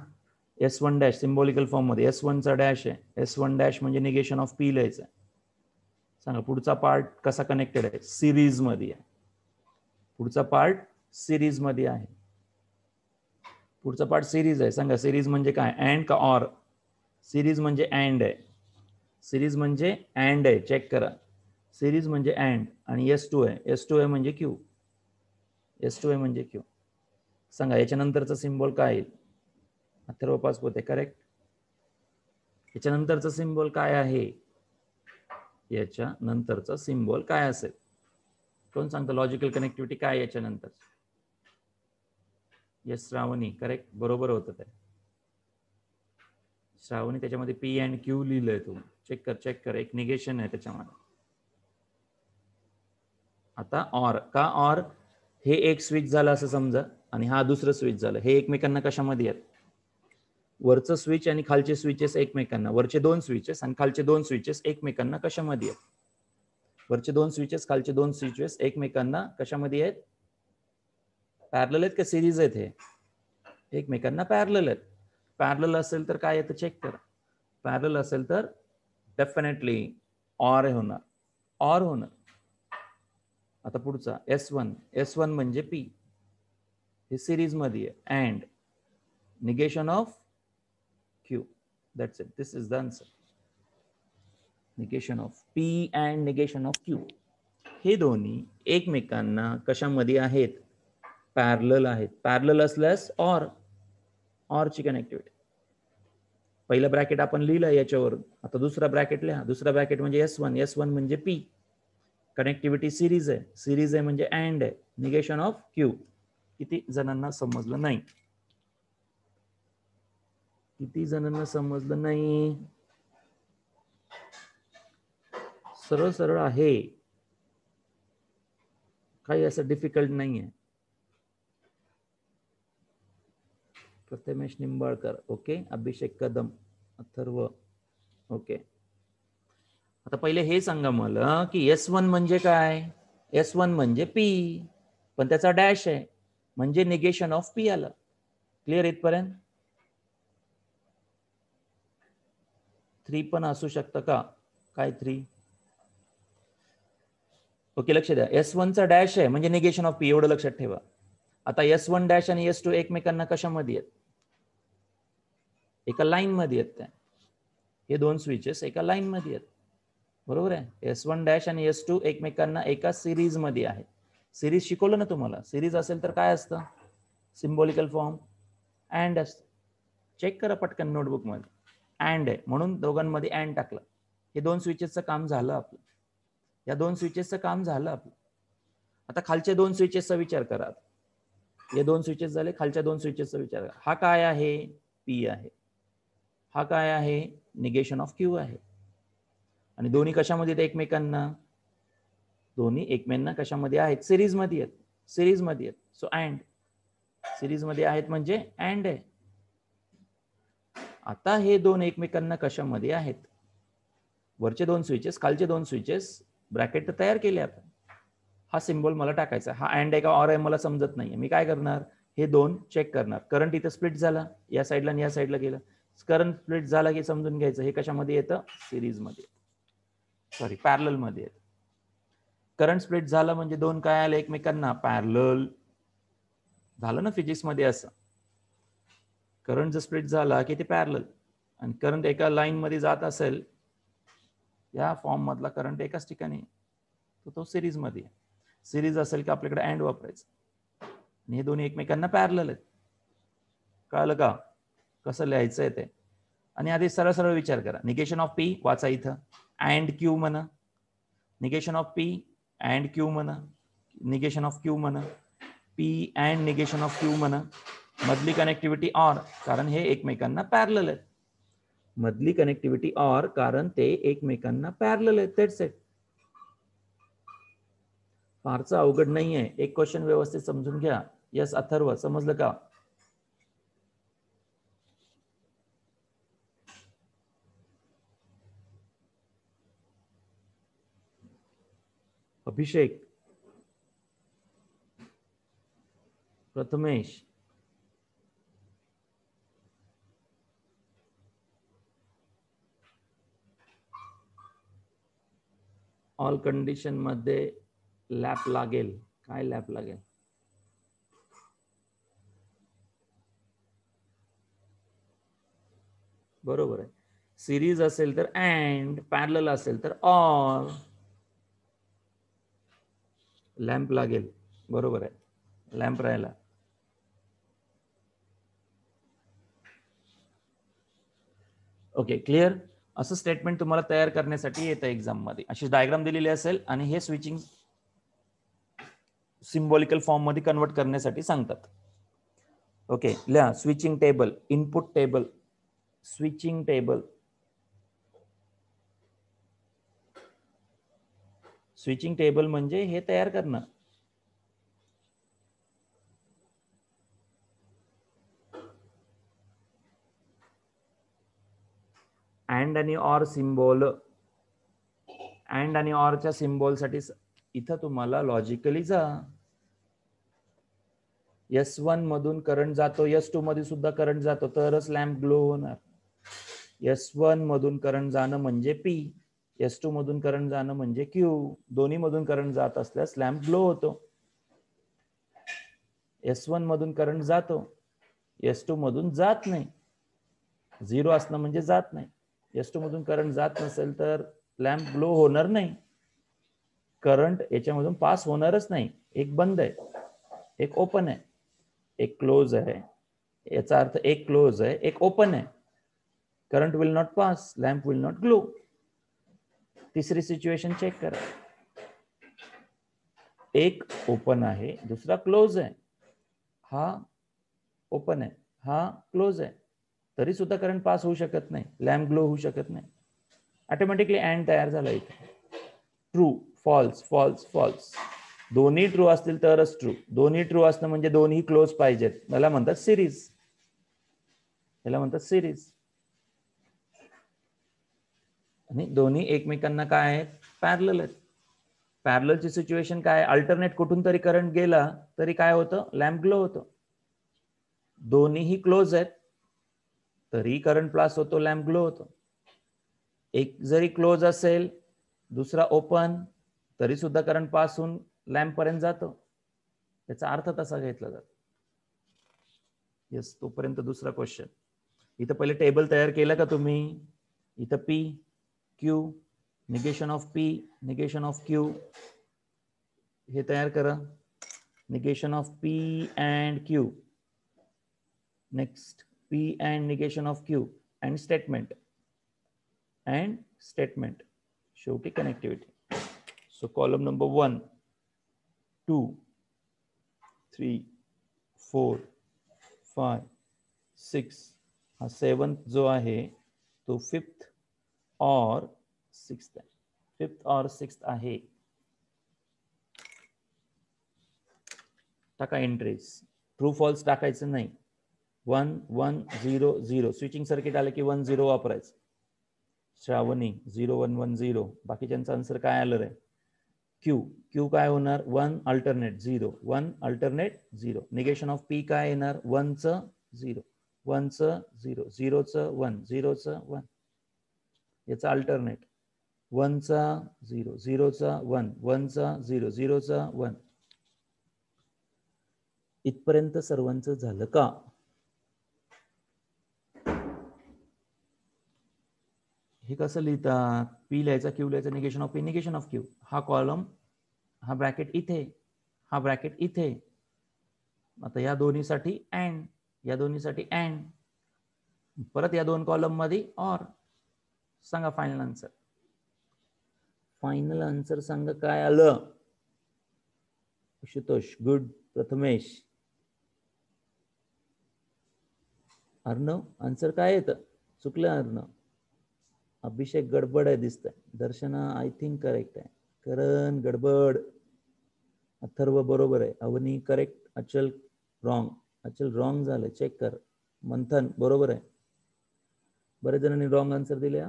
[SPEAKER 1] S1 डॅश सिम्बॉलिकल फॉर्म मध्ये S1 चा डॅश आहे, S1 डॅश म्हणजे निगेशन ऑफ P लिहायचं. सांगा पुढचा पार्ट कसा कनेक्टेड आहे. सिरीज मध्ये आहे. पुढचा पार्ट सिरीज मध्ये आहे. पुढचा पार्ट सिरीज आहे. सांगा सिरीज म्हणजे काय, अँड का ऑर. सिरीज म्हणजे अँड आहे. सिरीज म्हणजे अँड आहे, चेक करा. सिरीज म्हणजे अँड आणि S2 आहे. S2 आहे म्हणजे Q. S2 आहे म्हणजे Q. सांगा याच्यानंतरचा सिम्बॉल काय येईल. अथर्व पाचपुते करेक्ट. याच्यानंतरचा सिम्बॉल काय आहे, याच्या नंतरचा सिम्बॉल काय असेल. कोण सांगतं लॉजिकल कनेक्टिव्हिटी काय याच्यानंतर. येस श्रावणी करेक्ट, बरोबर होतं ते. श्रावणी त्याच्यामध्ये P अँड Q लिहिलंय तू, चेक कर. एक निगेशन आहे त्याच्यामध्ये. आता ऑर का, ऑर हे एक स्विच झालं असं समजा आणि हा दुसरं स्विच झालं. हे एकमेकांना कशामध्ये आहेत, वरचं स्विच आणि खालचे स्विचेस एकमेकांना, वरचे दोन स्विचेस आणि खालचे दोन स्विचेस एकमेकांना कशामध्ये आहेत. वरचे दोन स्विचेस खालचे दोन स्विचेस एकमेकांना कशामध्ये आहेत, पॅरलल आहेत का सिरीज आहेत. हे एकमेकांना पॅरलल आहेत. पॅरलल असेल तर काय येतं चेक करा. पॅरलल असेल तर डेफिनेटली ऑर होणार. आता पुढचा S1 म्हणजे P, हे सिरीज मध्ये आहे. And negation of Q, that's it, this is the answer. Negation of P and negation of Q, हे दोन्ही एकमेकांना कशामध्ये आहेत, पॅरलल आहेत. पॅरलल असल्यास ऑरची कनेक्टिव्हिटी. पहिलं ब्रॅकेट आपण लिहिलं याच्यावरून, आता दुसरा ब्रॅकेट लिहा. दुसरा ब्रॅकेट म्हणजे S1 म्हणजे P, कनेक्टिव्हिटी सिरीज आहे म्हणजे अँड आहे. Negation of Q. किती जणांना समजलं नाही, सरळ आहे, काही असं डिफिकल्ट नाहीये. प्रथमेश निंबाळकर ओके, अभिषेक कदम, अथर्व ओके. आता पहिले हे सांगा मला की S1 म्हणजे काय. S1 म्हणजे P, पण त्याचा डॅश आहे म्हणजे निगेशन ऑफ P आलं. क्लिअर इथपर्यंत. 3 पण असू शकतं का, काय 3. ओके, लक्ष द्या. S1 चा डॅश आहे म्हणजे निगेशन ऑफ P, एवढं लक्षात ठेवा. आता S1 डॅश आणि S2 एकमेकांना कशामध्ये आहेत, एका लाईन मध्ये आहेत. त्या हे दोन स्विचेस एका लाईन मध्ये आहेत, बरोबर आहे. S1 डॅश आणि S2 एकमेकांना एका सिरीज मध्ये आहेत. सिरीज शिकवलं ना तुम्हाला. सिरीज असेल तर काय असतं, सिम्बॉलिकल फॉर्म अँड असतं. चेक करा पटकन नोटबुक मध्ये. अँड आहे म्हणून दोघांमध्ये अँड टाकलं. हे दोन स्विचेसचं काम झालं आपलं. या दोन स्विचेसचं काम झालं आपलं. आता खालच्या दोन स्विचेसचा विचार करा. हे दोन स्विचेस झाले, खालच्या दोन स्विचेसचा विचार करा. हा काय आहे, P आहे. हा काय आहे, निगेशन ऑफ Q आहे. आणि दोन्ही कशामध्ये आहेत एकमेकांना, दोन्ही एकमेकांना कशामध्ये आहेत, सिरीज मध्ये आहेत. सो अँड, सिरीज मध्ये आहेत म्हणजे अँड आहे. आता हे दोन एकमेकांना कशामध्ये आहेत, वरचे 2 स्विचेस, खालचे 2 स्विचेस, ब्रॅकेट तर तयार केले आपण. हा सिम्बॉल मला टाकायचा. हा अँड आहे का ऑर आहे मला समजत नाहीये. मी काय करणार, हे 2 चेक करणार. करंट इथं स्प्लिट झाला, या साईडला आणि या साईडला गेलं. करंट स्प्लिट झाला की समजून घ्यायचं हे कशामध्ये येतं, सिरीज मध्ये, सॉरी पॅरलल मध्ये येतं. करंट स्प्लिट झालं म्हणजे 2 काय आले एकमेकांना, पॅरलल झालं ना फिजिक्स मध्ये असं. करंट जर स्प्लिट झाला की ते पॅरलल, आणि करंट एका लाईन मध्ये जात असेल, या फॉर्म मधला करंट एकाच ठिकाणी, तो सिरीज मध्ये. सिरीज असेल की आपल्याकडे अँड वापरायचं, आणि हे दोन्ही एकमेकांना पॅरलल आहेत. कळलं का कसं लिहायचं ते. आणि आधी सरळ सरळ विचार करा. निगेशन ऑफ पी वाचा इथं, अँड क्यू म्हणा. Negation of P and Q म्हणा, निगेशन ऑफ क्यू म्हणा, P and negation of Q म्हणा. मधली कनेक्टिव्हिटी ऑर, कारण हे एकमेकांना पॅरलल आहेत. मधली कनेक्टिव्हिटी ऑर, कारण ते एकमेकांना पॅरलल आहेत. That's it. फारचं अवघड नाहीये. एक क्वेश्चन व्यवस्थित समजून घ्या. यस अथर्व, समजलं का? अभिषेक, प्रथमेश, ऑल कंडिशन मध्ये लॅप लागेल. काय लॅप लागेल? बरोबर आहे. सिरीज असेल तर अँड, पॅरलल असेल तर ऑर. लॅम्प लागेल, बरोबर आहे. लॅम्प राहिला. Okay, clear. असं स्टेटमेंट तुम्हाला तयार करण्यासाठी येतं एक्झाम मध्ये. अशी डायग्राम दिलेली असेल आणि हे स्विचिंग सिम्बॉलिकल फॉर्म मध्ये कन्वर्ट करण्यासाठी सांगतात. ओके, लिहा. Switching table, input table, switching table. Switching table म्हणजे हे तयार करणं. अँड आणि ऑर सिम्बॉल, अँड आणि ऑरच्या सिम्बॉल साठी इथं तुम्हाला लॉजिकली जा. S1 मधून करंट जातो, S2 मध्ये सुद्धा करंट जातो, तरच लॅम्प ग्लो होणार. S1 मधून करंट जाणं म्हणजे P, S2 मधून करंट जाणं म्हणजे Q. दोन्ही मधून करंट जात असल्यास लॅम्प ग्लो होतो. S1 मधून करंट जातो, S2 मधून जात नाही. 0 असणं म्हणजे जात नाही. S2 मधून करंट जात नसेल तर लॅम्प ग्लो होणार नाही. करंट याच्यामधून पास होणारच नाही. एक बंद आहे, एक ओपन आहे, एक क्लोज आहे. याचा अर्थ एक क्लोज आहे, एक ओपन आहे. Current will not pass, lamp will not glow. तिसरी सिच्युएशन चेक करा. एक ओपन आहे, दुसरा क्लोज आहे. हा ओपन आहे, हा क्लोज आहे, तरी सुद्धा करंट पास होऊ शकत नाही, लॅम्प ग्लो होऊ शकत नाही. ऑटोमॅटिकली अँड तयार झाला इथे. True, false, false, false. दोन्ही ट्रू असतील तरच ट्रू. दोन्ही ट्रू असणं म्हणजे दोन्ही क्लोज पाहिजेत. याला म्हणतात सिरीज. याला म्हणतात सिरीज. आणि दोन्ही एकमेकांना काय आहेत, पॅरलल आहेत. पॅरललची सिच्युएशन काय, अल्टरनेट कुठून तरी करंट गेला तरी काय होतं, लॅम्प ग्लो होतो. दोन्हीही क्लोज आहेत तरी करंट पास होतो, लॅम्प ग्लो होतो. एक जरी क्लोज असेल, दुसरा ओपन, तरी सुद्धा करंट पास होऊन लॅम्प पर्यंत जातो. त्याचा अर्थ तसा घेतला जातो. येस, तोपर्यंत दुसरा क्वेश्चन. इथं पहिले टेबल तयार केलं का तुम्ही? इथं P Q, negation of P, negation of Q, हे तयार करा. Negation of P and Q. Next P and negation of Q and statement. And statement, शेवटी कनेक्टिव्हिटी. So column number 1, 2, 3, 4, 5, 6. हा 7th जो आहे तो 5th और 6th आहे. 5th और 6th आहे. टाका एंट्रीज. ट्रू फॉल्स टाकायचं नाही. 1 1 0 0. स्विचिंग सर्किट आलं की 1 0 वापरायचं. श्रावणी 0110, बाकीच्यांचा आन्सर काय आलं रे? क्यू. क्यू काय होणार? 1 alternate 0, 1 alternate 0. Negation of P काय येणार? 1चं 0, 1चं 0, 0चं 1, 0चं 1. याचा अल्टरनेट 1चा 0, 0चा 1, 1चा 0, 0चा 1. इथपर्यंत सर्वांचं झालं का? हे कसं लिहितात? पी लिहायचा, क्यू लिहायचा, negation of P, negation of Q. हा कॉलम, हा ब्रॅकेट इथे, हा ब्रॅकेट इथे. आता या दोन्हीसाठी अँड, या दोन्हीसाठी अँड, परत या दोन कॉलम मध्ये ऑर. सांगा फायनल आन्सर. फायनल आन्सर सांगा काय आलं? आशुतोष गुड. प्रथमेश, अर्णव आन्सर काय येतं? चुकलं अर्णव. अभिषेक गडबड आहे दिसतंय. दर्शना आय थिंक करेक्ट आहे. करण गडबड. अथर्व बरोबर आहे. अवनी करेक्ट. अचल रॉंग. अचल रॉंग झालं, चेक कर. मंथन बरोबर आहे. बरेच जणांनी रॉंग आन्सर दिले.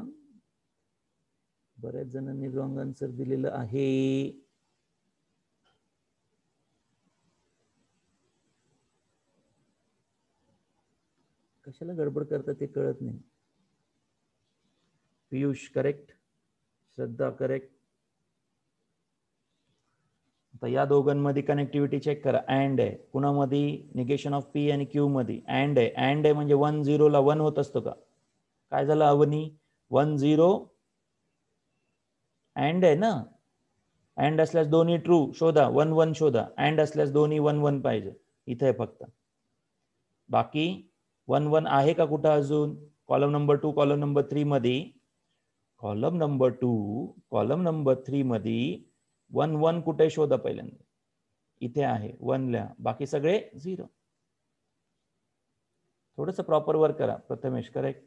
[SPEAKER 1] बऱ्याच जणांनी रॉंग आन्सर दिलेलं आहे. कशाला गडबड करतात ते कळत नाही. पियुष करेक्ट. श्रद्धा करेक्ट. आता या दोघांमध्ये कनेक्टिव्हिटी चेक करा. अँड आहे कुणामध्ये? निगेशन ऑफ पी आणि क्यू मध्ये अँड आहे. अँड आहे म्हणजे 1 0 ला 1 होत असतो का? काय झालं अवनी? 1 0 अँड आहे ना. अँड असल्यास दोन्ही ट्रू शोधा, 1 1 शोधा. अँड असल्यास दोन्ही 1 1 पाहिजे. इथे आहे फक्त. बाकी 1 1 आहे का कुठं अजून? कॉलम नंबर 2, कॉलम नंबर 3 मध्ये, कॉलम नंबर 2, कॉलम नंबर 3 मध्ये 1 1 कुठे शोधा पहिल्यांदा. इथे आहे 1 ल्या, बाकी सगळे 0. थोडस प्रॉपर वर्क करा. Prathamesh correct.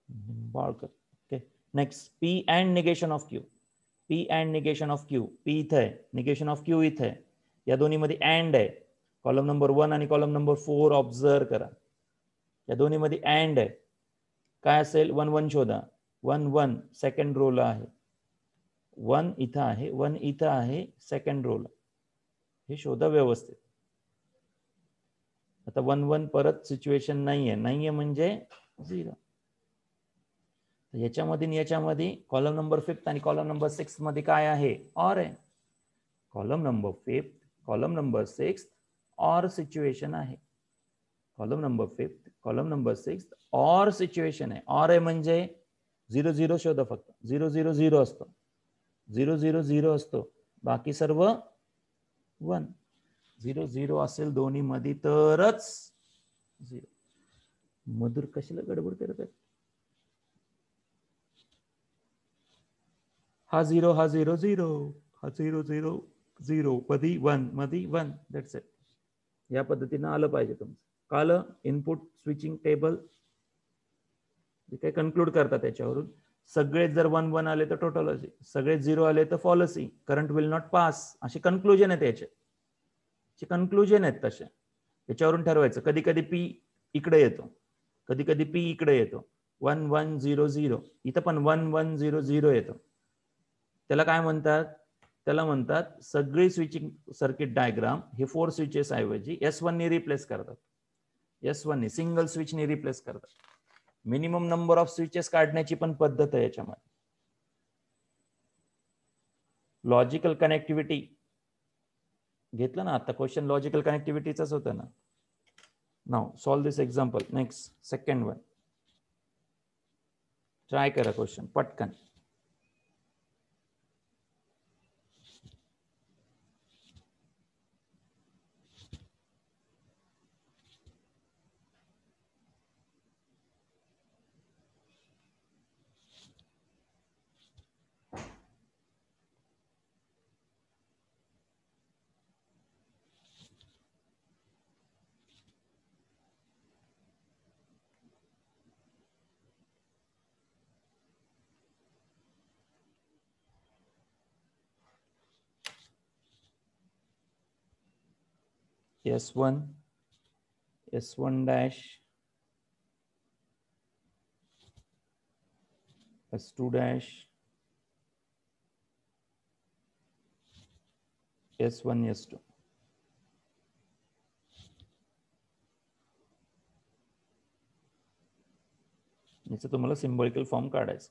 [SPEAKER 1] Nimbalkar okay. Next P and negation of Q. P and negation of Q. P इथे आहे, निगेशन ऑफ क्यू इथे आहे. या दोन्ही मध्ये अँड आहे. कॉलम नंबर 1 आणि कॉलम नंबर 4 ऑब्झर्व करा. या दोन्ही मध्ये अँड आहे. काय असेल? 1 1 शोधा. 1 1 सेकंड रोला आहे. 1 इथं आहे, 1 इथं आहे सेकंड रोला. हे शोधा व्यवस्थित. आता 1 1 परत सिच्युएशन नाहीये. नाहीये म्हणजे 0. याच्यामध्ये आणि याच्यामध्ये कॉलम नंबर 5 आणि कॉलम नंबर 6 मध्ये काय आहे? ऑर आहे. Column number 5, column number 6 or situation आहे. Column number 5, column number 6 or situation आहे. ऑर आहे म्हणजे 0 0 शोधा फक्त. 0 0 0 असतो. 0 0 0 असतो. बाकी सर्व 1. 0 0 असेल दोन्ही मध्ये तरच 0. मधुर कशाला गडबड करत आहे? हा 0, हा 0 0, हा 0 0 0, मध्ये 1, मध्ये 1. That's it. या पद्धतीनं आलं पाहिजे तुमचं. काल इनपुट स्विचिंग टेबल जे काही कन्क्लूड करतात त्याच्यावरून सगळे जर 1 1 आले तर टोटॉलॉजी, सगळे 0 आले तर फॉलसी, करंट विल नॉट पास, अशी कन्क्लुजन आहे त्याचे. कन्क्लुजन आहेत तसे. त्याच्यावरून ठरवायचं. कधी कधी पी इकडे येतो, कधी कधी पी इकडे येतो. 1 1 0 0 इथं पण 1 1 0 0 येतो. त्याला काय म्हणतात? त्याला म्हणतात सगळी स्विचिंग सर्किट डायग्राम हे 4 स्विचेस ऐवजी S1 ने रिप्लेस करतात. S1 ने सिंगल स्विच ने रिप्लेस करतात. मिनिमम नंबर ऑफ स्विचेस काढण्याची पण पद्धत आहे याच्यामध्ये. लॉजिकल कनेक्टिव्हिटी घेतलं ना आता क्वेश्चन, लॉजिकल कनेक्टिव्हिटीचाच होता ना. Now solve this example. Next second one try करा क्वेश्चन पटकन. S1 S1 dash S2 dash, S1 S2. याचं तुम्हाला सिम्बॉलिकल फॉर्म काढायचं.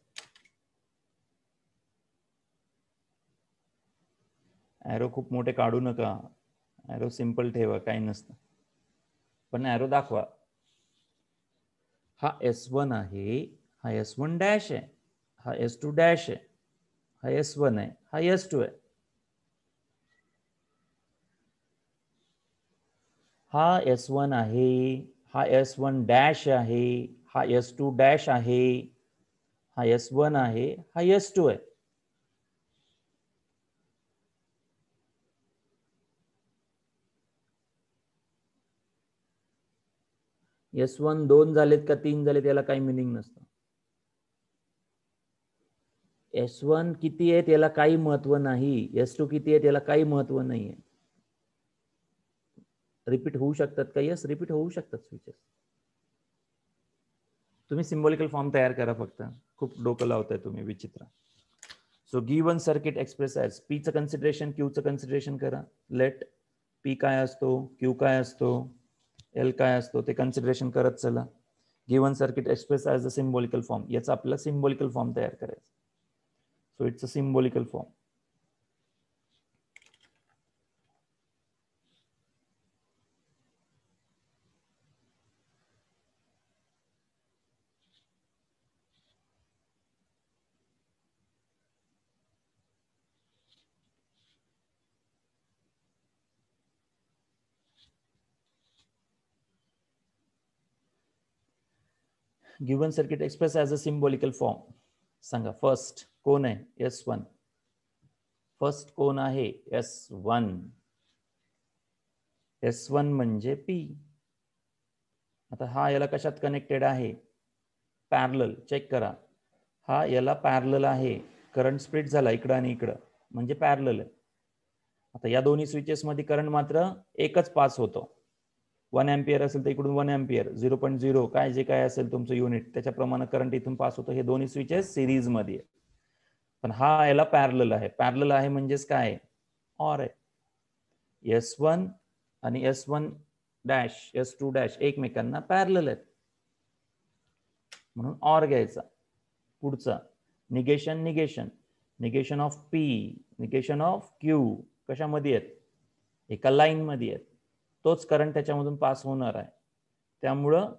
[SPEAKER 1] ॲरो खूप मोठे काढू नका, ॲरो सिंपल ठेवा, काही नसतं, पण ॲरो दाखवा. हा S1 आहे, हा S1 डॅश आहे, हा S2 डॅश आहे, हा S1 आहे, हा S2 आहे. हा S1 आहे, हा S1 डॅश आहे, हा S2 डॅश आहे, हा S1 आहे, हा S2 आहे. S1 2 झालेत का 3 झालेत याला काही मिनिंग नसतं. S1 किती आहे त्याला काही महत्व नाही, S2 किती आहे त्याला काही महत्व नाहीये. रिपीट होऊ शकतात का? यस, रिपीट होऊ शकतात स्विचेस. तुम्ही सिम्बॉलिकल फॉर्म तयार करा, फक्त खूप डोकं लावताय तुम्ही विचित्र. So given circuit express as पीचं कन्सिडरेशन, क्यूचं कन्सिडरेशन करा. लेट पी काय असतो, क्यू काय असतो, एल काय असतो ते कन्सिडरेशन करत चला. Given circuit express as a symbolical form, याचा आपला सिम्बॉलिकल फॉर्म तयार करायचा. So it's a symbolical form. Given circuit express as a symbolical form. सांगा, फर्स्ट कोण आहे? S1. फर्स्ट कोण आहे? S1. S1 म्हणजे P. आता हा याला कशात कनेक्टेड आहे? पॅरलल. चेक करा, हा याला पॅरलल आहे. करंट स्प्लिट झाला इकडं आणि इकडं, म्हणजे पॅरलल आहे. आता या दोन्ही स्विचेस मध्ये करंट मात्र एकच पास होतो. 1 एम्पियर असेल तर इकडून 1 एम्पियर, 0.0 काय जे काय असेल तुमचं युनिट, त्याच्याप्रमाणे करंट इथून पास होतो. हे दोन्ही स्विचेस सिरीज मध्ये आहे. पण हा याला पॅरलल आहे. पॅरलल आहे म्हणजेच काय? ऑर आहे. S1 आणि S1 डॅश, S2 डॅश एकमेकांना पॅरलल आहेत, म्हणून ऑर घ्यायचा. पुढचा negation, negation, negation of P, negation of Q कशामध्ये आहेत? एका लाईन मध्ये आहेत. तोच करंट त्याच्यामधून पास होणार आहे, त्यामुळं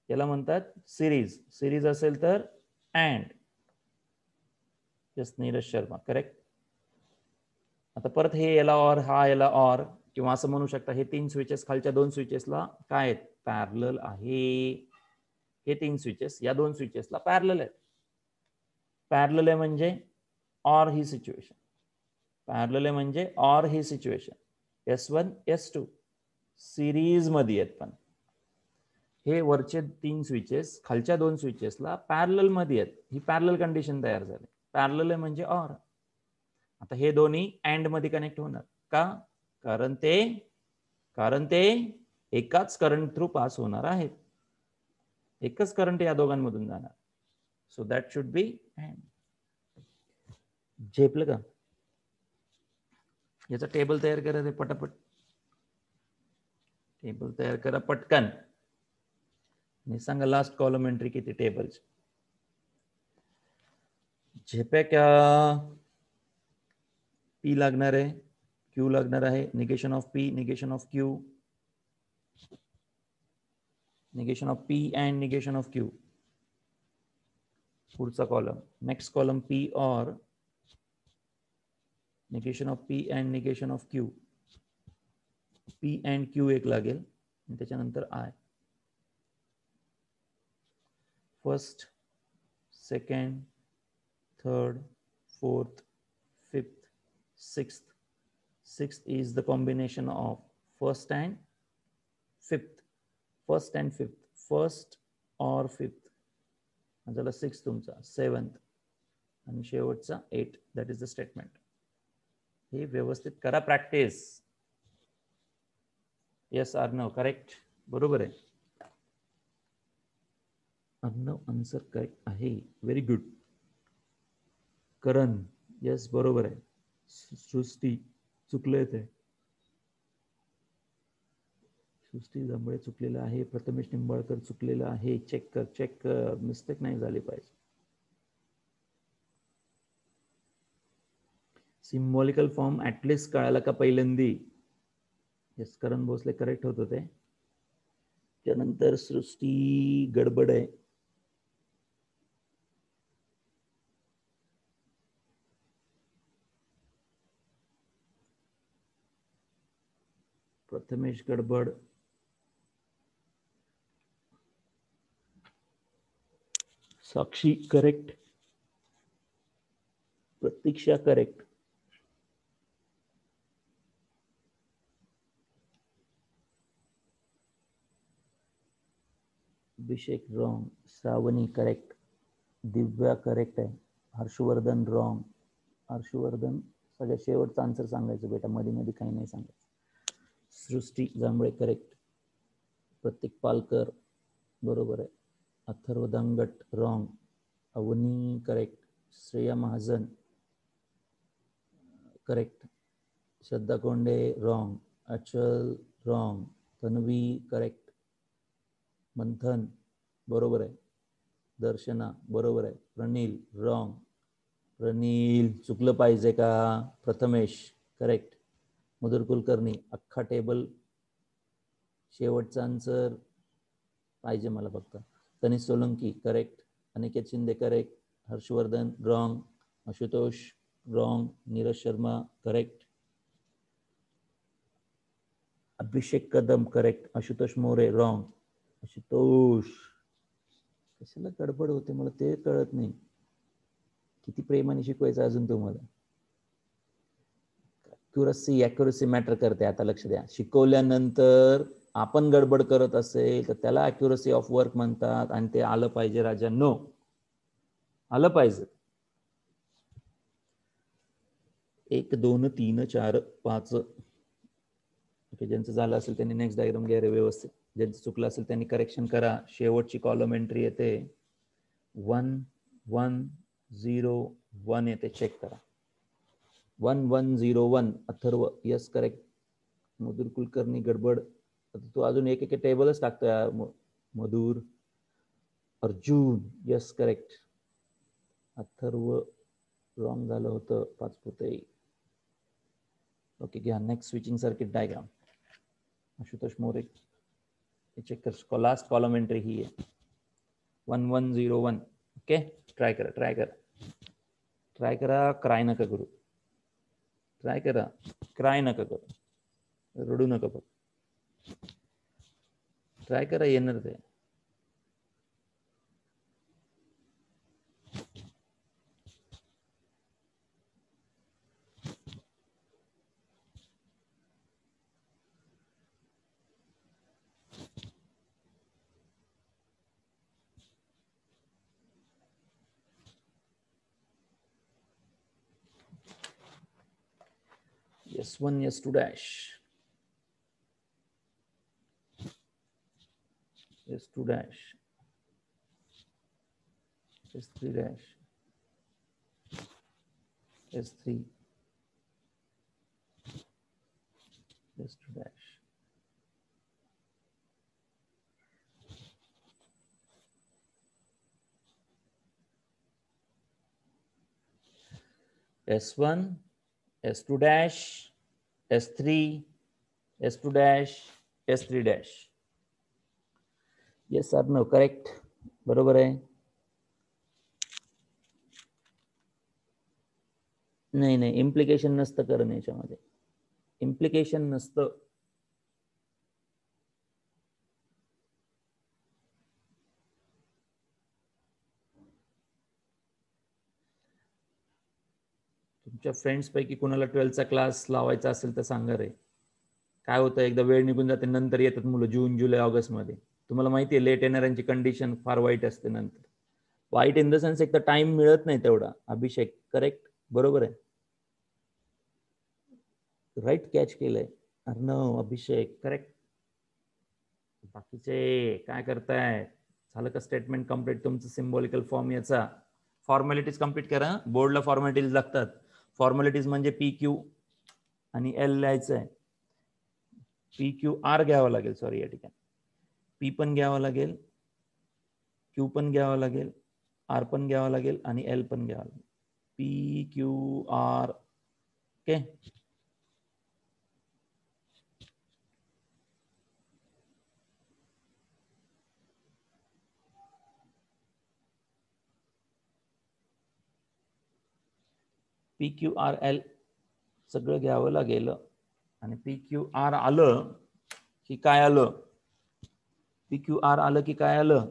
[SPEAKER 1] याला म्हणतात सिरीज. सिरीज असेल तर and. Yes, Neeraj Sharma, correct. आता परत हे याला ऑर, हा याला ऑर, किंवा असं म्हणू शकता हे तीन स्विचेस खालच्या दोन स्विचेसला काय आहेत? पॅरलल आहे. हे तीन स्विचेस या दोन स्विचेसला पॅरलल आहेत. पॅरलल आहे म्हणजे ऑर ही सिच्युएशन. पॅरलल आहे म्हणजे or he situation. S1 S2 series मध्ये आहेत, पण हे वरचे तीन स्विचेस खालच्या दोन स्विचेसला पॅरलल मध्ये आहेत. ही पॅरलल कंडिशन तयार झाली. पॅरलल आहे म्हणजे ऑर. आता हे दोन्ही अँड मध्ये कनेक्ट होणार का? कारण ते एकाच करंट थ्रू पास होणार आहेत. एकच करंट या दोघांमधून जाणार. So that should be and. झेपलं का? याचा टेबल तयार करा रे पटापट. टेबल तयार करा पटकन आणि सांगा लास्ट कॉलम एंट्री किती टेबलची. झेपे क्या? P लागणार आहे, Q लागणार आहे. Negation of P, negation of Q, negation of P and negation of Q. पुढचा कॉलम, नेक्स्ट कॉलम P और negation of P and negation of Q. P and Q एक लागेल आणि त्याच्यानंतर I. First, second, third, fourth, fifth, sixth. Sixth is the combination of first and fifth. First and fifth. First or fifth. झालं six तुमचा, seventh आणि शेवटचा 8. That is the statement. हे व्यवस्थित करा प्रॅक्टिस. येस अर्णव, करेक्ट, बरोबर आहे. अर्णव आन्सर करेक्ट आहे. Very good. करण, यस बरोबर आहे. सृष्टी चुकलंय ते. सृष्टी जांभळे चुकलेलं आहे. प्रथमेश निंबाळकर चुकलेलं आहे. चेक कर, चेक कर, मिस्टेक नाही झाली पाहिजे. सिम्बॉलिकल फॉर्म ऍटलिस्ट कळाला का पहिल्यांदी? यस, करण भोसले करेक्ट होत होते. त्यानंतर सृष्टी गडबड आहे. प्रथमेश गडबड. साक्षी करेक्ट. प्रतीक्षा करेक्ट. अभिषेक रॉंग. श्रावणी करेक्ट. दिव्या करेक्ट आहे. हर्षवर्धन रॉंग. हर्षवर्धन सगळ्यात शेवटचा आन्सर सांगायचं बेटा, मध्ये मध्ये काही नाही सांगायचं. सृष्टी जांभळे करेक्ट. प्रतीक पालकर बरोबर आहे. Atharva Dangat wrong. Avani correct. Shreya Mahajan correct. Shraddha Konde wrong. Achal wrong. Tanvi correct. Manthan बरोबर आहे. दर्शना बरोबर आहे. प्रनील रॉंग. प्रनील चुकलं पाहिजे का? प्रथमेश करेक्ट. मधुर कुलकर्णी अख्खा टेबल शेवटचा आन्सर पाहिजे मला फक्त. Tanish Solanki correct. Aniket Shinde correct. Harshvardhan wrong. Ashutosh wrong. Neeraj Sharma correct. Abhishek Kadam correct. Ashutosh More wrong. Ashutosh कशाला गडबड होते मला ते कळत नाही. किती प्रेमाने शिकवायचं अजून तुम्हाला. ॲक्युरसी मॅटर करते. आता लक्ष द्या. शिकवल्यानंतर आपण गडबड करत असेल तर त्याला ॲक्युरसी ऑफ वर्क म्हणतात आणि ते आलं पाहिजे राजांनो, आलं पाहिजे. 1 2 3 4 5. ओके, ज्यांचं झालं असेल त्यांनी नेक्स्ट डायग्राम घ्या रे व्यवस्थित. ज्यांचं चुकलं असेल त्यांनी करेक्शन करा. शेवटची कॉलम एंट्री येते 1 1 0 1 येते, चेक करा. 1 1 0 1 अथर्व यस करेक्ट. मधुर कुलकर्णी गडबड. तू अजून एक टेबलच टाकतोय. Madhur. Arjun yes correct. Atharva wrong झालं होतं. 5 ओके, घ्या next switching circuit diagram. Ashutosh More check कर. लास्ट कॉलम एंट्री ही आहे 1 1 0 1. ओके, ट्राय करा, ट्राय करा, ट्राय करा. क्राय नका करू. ट्राय करा, क्राय नका करू, रडू नका बघ. ट्राय करा, येणार ते. S1 S2 dash S2 dash S3 dash S3 S2 dash S1 S2 dash S3 S2 dash S3 dash. Yes sir, no correct, बरोबर आहे. नाही नाही, इम्प्लिकेशन नसतं करण याच्यामध्ये, इम्प्लिकेशन नसतं. तुमच्या फ्रेंड्स पैकी कोणाला 12th चा क्लास लावायचा असेल तर सांगा रे. काय होतं, एकदा वेळ निघून जाते, नंतर येतात मुलं जून जुलै ऑगस्ट मध्ये. तुम्हाला माहिती आहे लेट येणाऱ्यांची कंडिशन फार वाईट असते नंतर. वाईट इन द सेन्स एक तर टाइम मिळत नाही तेवढा. अभिषेक करेक्ट, बरोबर आहे, राईट कॅच केलंय. अर्णव, अभिषेक करेक्ट. बाकीचे काय करताय? झालं का स्टेटमेंट कम्प्लीट तुमचं सिम्बॉलिकल फॉर्म याचा? फॉर्मॅलिटीज कम्प्लीट करा. बोर्डला फॉर्मॅलिटीज लागतात. फॉर्मॅलिटीज म्हणजे PQ आणि L लिहायचं आहे. PQR घ्यावं लागेल, सॉरी या ठिकाणी P पण घ्यावं लागेल, Q पण घ्यावं लागेल, R पण घ्यावं लागेल आणि L पण घ्यावं लागेल. PQR. ओके. PQRL सगळं घ्यावं लागेल. आणि PQR आलं की काय आलं, PQR आलं की काय आलं,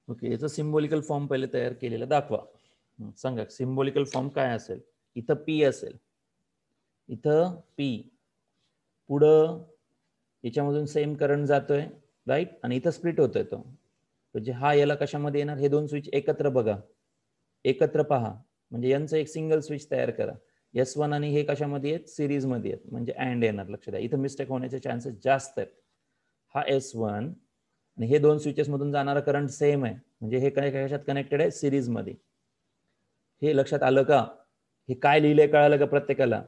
[SPEAKER 1] ओके. याचा सिम्बॉलिकल फॉर्म पहिले तयार केलेला दाखवा. सांगा सिम्बॉलिकल फॉर्म काय असेल. इथं P असेल, इथं P, पुढं याच्यामधून सेम करंट जातोय, राईट, आणि इथं स्प्लिट होतोय तो. म्हणजे हा याला कशामध्ये येणार, हे दोन स्विच एकत्र बघा, एकत्र पहा, म्हणजे यांचं एक सिंगल स्विच तयार करा. S1 आणि हे कशामध्ये आहेत, सिरीज मध्ये आहेत, म्हणजे अँड येणार. लक्ष द्या, इथं मिस्टेक होण्याचे चान्सेस जास्त आहेत. हा S1 आणि हे दोन स्विचेस मधून जाणारा करंट सेम आहे, म्हणजे हे कशात कनेक्टेड आहे, सिरीज मध्ये. हे लक्षात आलं का? हे काय लिहिलंय कळालं का प्रत्येकाला?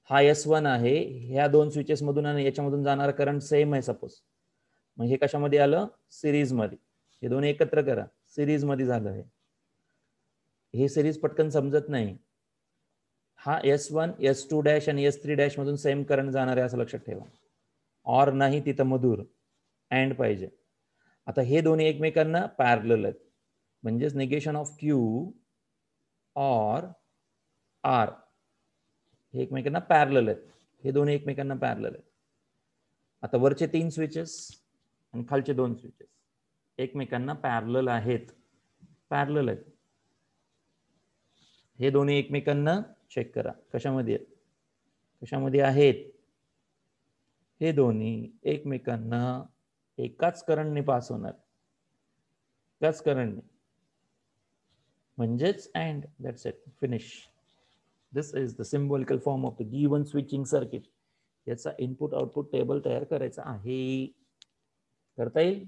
[SPEAKER 1] हा S1 आहे, ह्या दोन स्विचेस मधून आणि याच्यामधून जाणारा करंट सेम आहे सपोज, मग हे कशामध्ये आलं, सिरीज मध्ये. हे दोन एकत्र करा, सिरीज मध्ये झालं. हे सिरीज पटकन समजत नाही. हा S1 S2 डॅश आणि S3 डॅश मधून सेम करंट जाणार आहे असं लक्षात ठेवा. ऑर नाही, तिथं मधुर अँड पाहिजे. आता हे दोन्ही एकमेकांना पॅरलल आहेत, म्हणजेच निगेशन ऑफ Q और R हे एकमेकांना पॅरलल आहेत. हे दोन्ही एकमेकांना पॅरलल आहेत. आता वरचे 3 स्विचेस आणि खालचे 2 स्विचेस एकमेकांना पॅरलल आहेत, पॅरलल आहेत. हे दोन्ही एकमेकांना चेक करा कशामध्ये आहेत, कशामध्ये आहेत. हे दोन्ही एकमेकांना एकाच करंटने पास होणार, एकाच करंटने, म्हणजेच and. That's it, finish. This is the symbolical form of the given switching circuit. याचा इनपुट आउटपुट टेबल तयार करायचा आहे. करता येईल?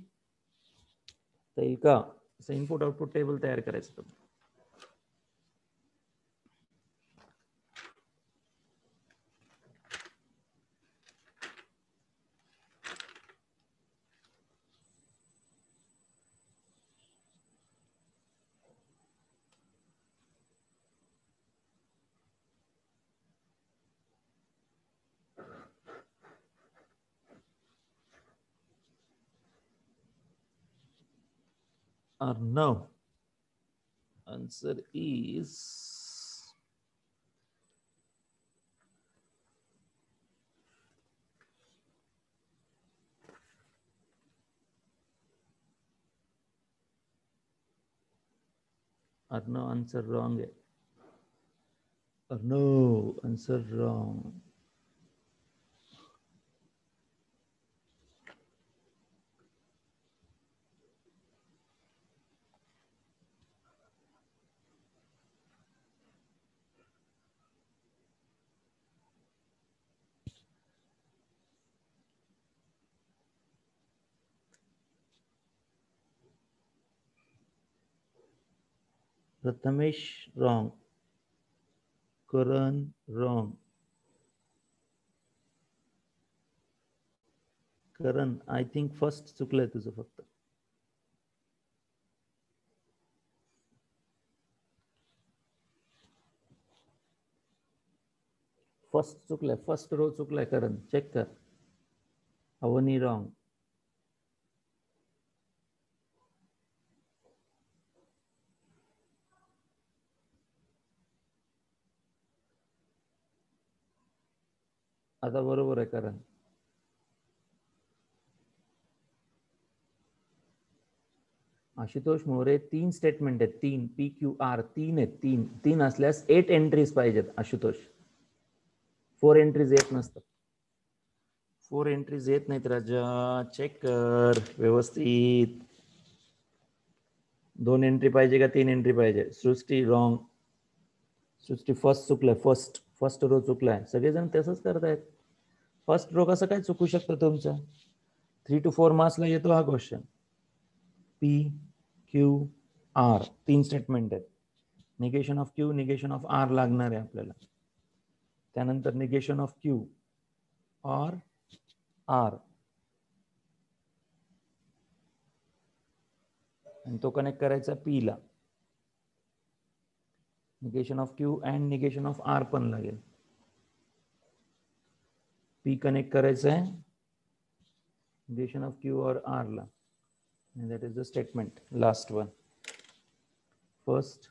[SPEAKER 1] येईल का? असं इनपुट आउटपुट टेबल तयार करायचं. Or no? Answer is or no. Answer wrong. Or no, answer wrong. Prathamesh wrong. Karan wrong. Karan, I think first चुकलंय तुझं फक्त. फर्स्ट चुकलाय, फर्स्ट रो चुकलाय करण, चेक कर. अवनी रॉंग. आता बरोबर आहे करण. आशुतोष मोरे 3 स्टेटमेंट आहेत, 3 PQR 3 आहेत, 3 असल्यास 8 एंट्रीज पाहिजेत आशुतोष. 4 एंट्रीज येत नसतात. 4 एंट्रीज येत नाहीत राजा, चेक कर व्यवस्थित. 2 एंट्री पाहिजे का 3 एंट्री पाहिजे? सृष्टी रॉंग. सृष्टी फर्स्ट चुकलाय, फर्स्ट रो चुकलाय. सगळेजण तसंच करतायत. फर्स्ट रो कसं काय चुकू शकतं तुमचं? 3 to 4 मार्क्सला येतो हा क्वेश्चन. PQR 3 स्टेटमेंट आहेत. Negation of Q, negation of R लागणार आहे आपल्याला. त्यानंतर निगेशन ऑफ Q और R, आणि तो कनेक्ट करायचा P ला. Negation of Q and negation of R पण लागेल. P कनेक्ट करायचं आहे निगेशन ऑफ Q और R ला. And that is the statement, last one. First,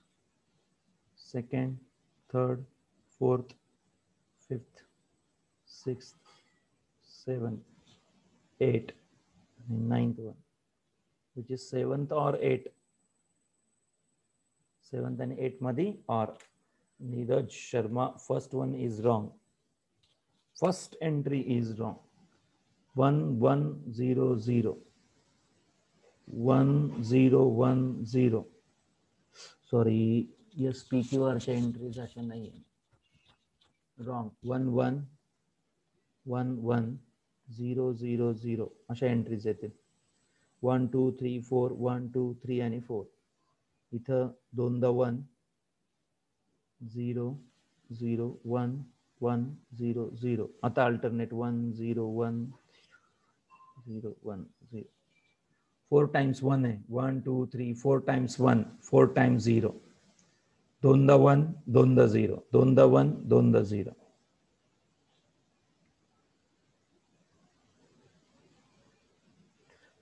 [SPEAKER 1] second, third, fourth, fifth, sixth, seventh, eighth, and ninth one, which is 7th or 8th. 7th and 8th मध्ये or. Neeraj Sharma, first one is wrong. First entry is wrong. 1100. 1010. Sorry, yes PQR च्या entries अशा नाही आहे. Wrong. 111100 अशा entries येतील. 1 2 3 4 1 2 3 आणि 4. इथं 2दा 1 0 0 1 1 0 0. आता अल्टरनेट 1 0 1 0 1 0. 4 times 1 आहे. 1 2 3 4 times 1 4 times 0. 2दा 1 2दा 0. 2दा 1 2दा 0.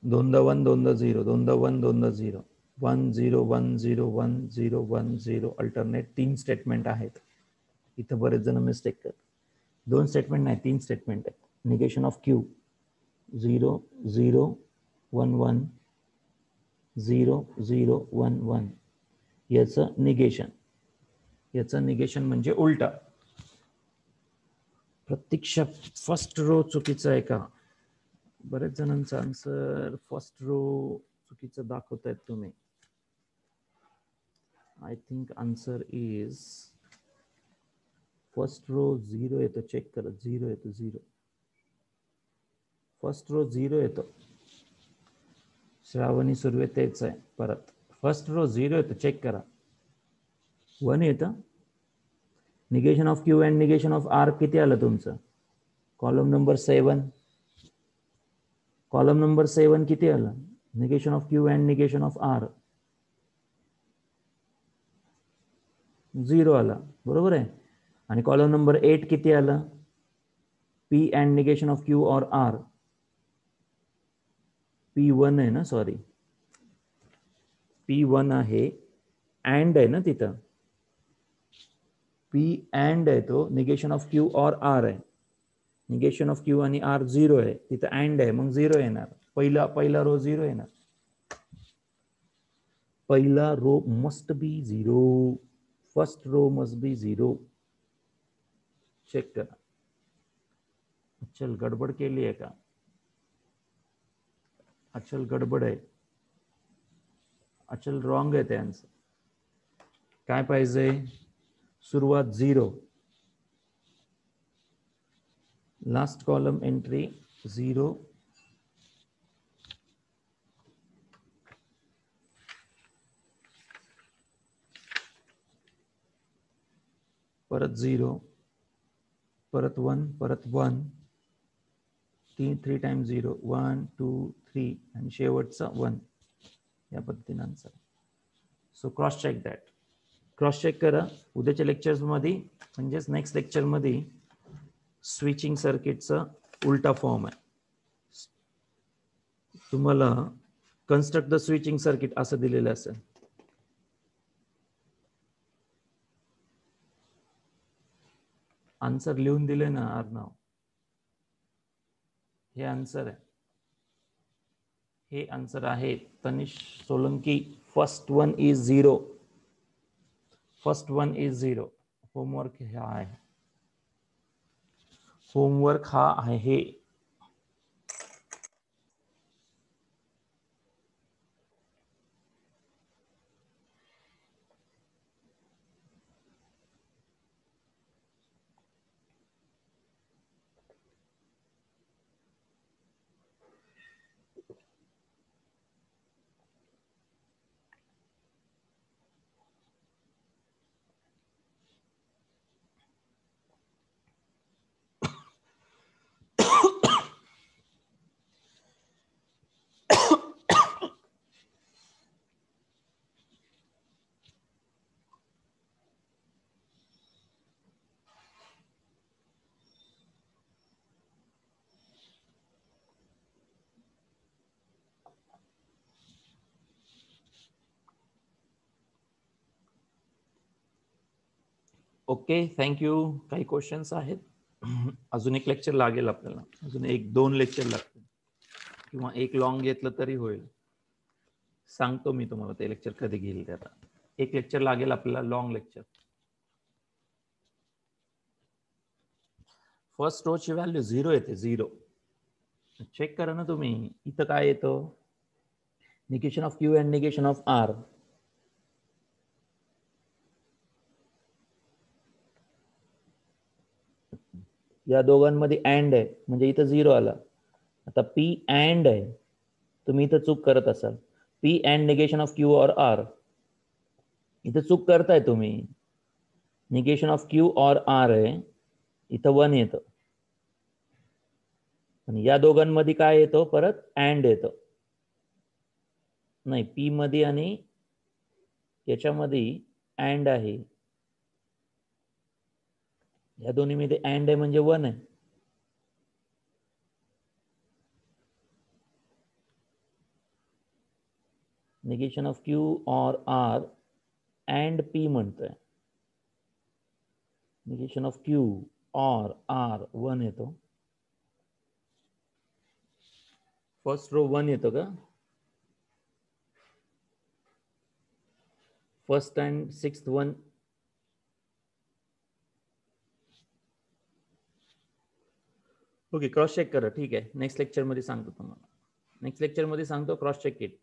[SPEAKER 1] दोनदा 1 2दा 0. 2दा 1 2दा 0. 1 0 1 0 1 0 1 0. अल्टरनेट 3 स्टेटमेंट आहेत. इथं बरेच जण मिस्टेक करतात. 2 स्टेटमेंट नाही, 3 स्टेटमेंट आहेत. Negation of Q 0 0 1 1 0 0 1 1. याचं निगेशन म्हणजे उलटा. प्रत्यक्ष फर्स्ट रो चुकीचं आहे का? बरेच जणांचं आन्सर फर्स्ट रो चुकीचं दाखवतायत तुम्ही. I think answer is first row 0 येतो. चेक करा, 0 येतो. 0 फर्स्ट रो 0 येतो. श्रावणी सुर्वे तेच आहे. परत फर्स्ट रो 0 येतो. चेक करा. 1 येतं. Negation of Q and negation of R किती आलं तुमचं? Column number 7. कॉलम नंबर 7 किती आलं? Negation of Q and negation of R 0 आला. बरोबर आहे. आणि कॉलम नंबर 8 किती आलं? P and negation of Q और R. P1 आहे ना, सॉरी P1 आहे. अँड आहे ना तिथं. P अँड आहे तो. निगेशन ऑफ Q और R आहे. निगेशन ऑफ Q आणि R 0 आहे. तिथं अँड आहे, मग 0 येणार. पहिला रो 0 येणार. पहिला row must be 0. First row must be 0. Check करा. अचल गडबड केली आहे का? अचल गडबड आहे. अचल रॉंग आहे त्यांचं. काय पाहिजे? सुरुवात 0. Last column entry 0. परत 0. परत 1. परत 1. 3 टाइम्स 0. 1 2 3 आणि शेवटचा 1. या पद्धतीने answer. So cross check that. Cross check करा. उद्याच्या लेक्चर्समध्ये म्हणजेच नेक्स्ट लेक्चरमध्ये स्विचिंग सर्किटचा उलटा फॉर्म आहे. तुम्हाला कन्स्ट्रक्ट द स्विचिंग सर्किट असं दिलेलं असेल. आन्सर लिहून दिले ना अर्णव, हे आन्सर आहे. हे आन्सर आहे Tanish Solanki. First one is 0. First one is 0. Homework हा आहे. होमवर्क हा आहे. Okay, thank you. काही क्वेश्चन्स आहेत? अजून एक लेक्चर लागेल आपल्याला, अजून 1-2 लेक्चर लागतील, किंवा एक लॉंग घेतलं तरी होईल. सांगतो मी तुम्हाला ते लेक्चर कधी घेईल ते. आता एक लेक्चर लागेल आपल्याला, लॉंग लेक्चर. फर्स्ट रो ची व्हॅल्यू 0 येते. 0 चेक करा ना तुम्ही. इथं काय येतं? Negation of Q and negation of R. या दोघांमध्ये अँड आहे म्हणजे इथं 0 आला. आता पी अँड आहे, तुम्ही इथं चूक करत असाल. P and negation of Q or R, इथं चूक करताय तुम्ही. Negation of Q or R आहे, इथं 1 येतं. आणि या दोघांमध्ये काय येतो? परत अँड येतो. नाही, पी मध्ये आणि याच्यामध्ये अँड आहे. या दोन्ही मध्ये अँड आहे म्हणजे 1 आहे. Negation of Q or R and P म्हणतोय. Negation of Q or R 1 येतो. फर्स्ट रो 1 येतो का? First and sixth 1. Okay, cross check करा. ठीक आहे, नेक्स्ट लेक्चर मध्ये सांगतो तुम्हाला. नेक्स्ट लेक्चर मध्ये सांगतो, क्रॉस चेक इट.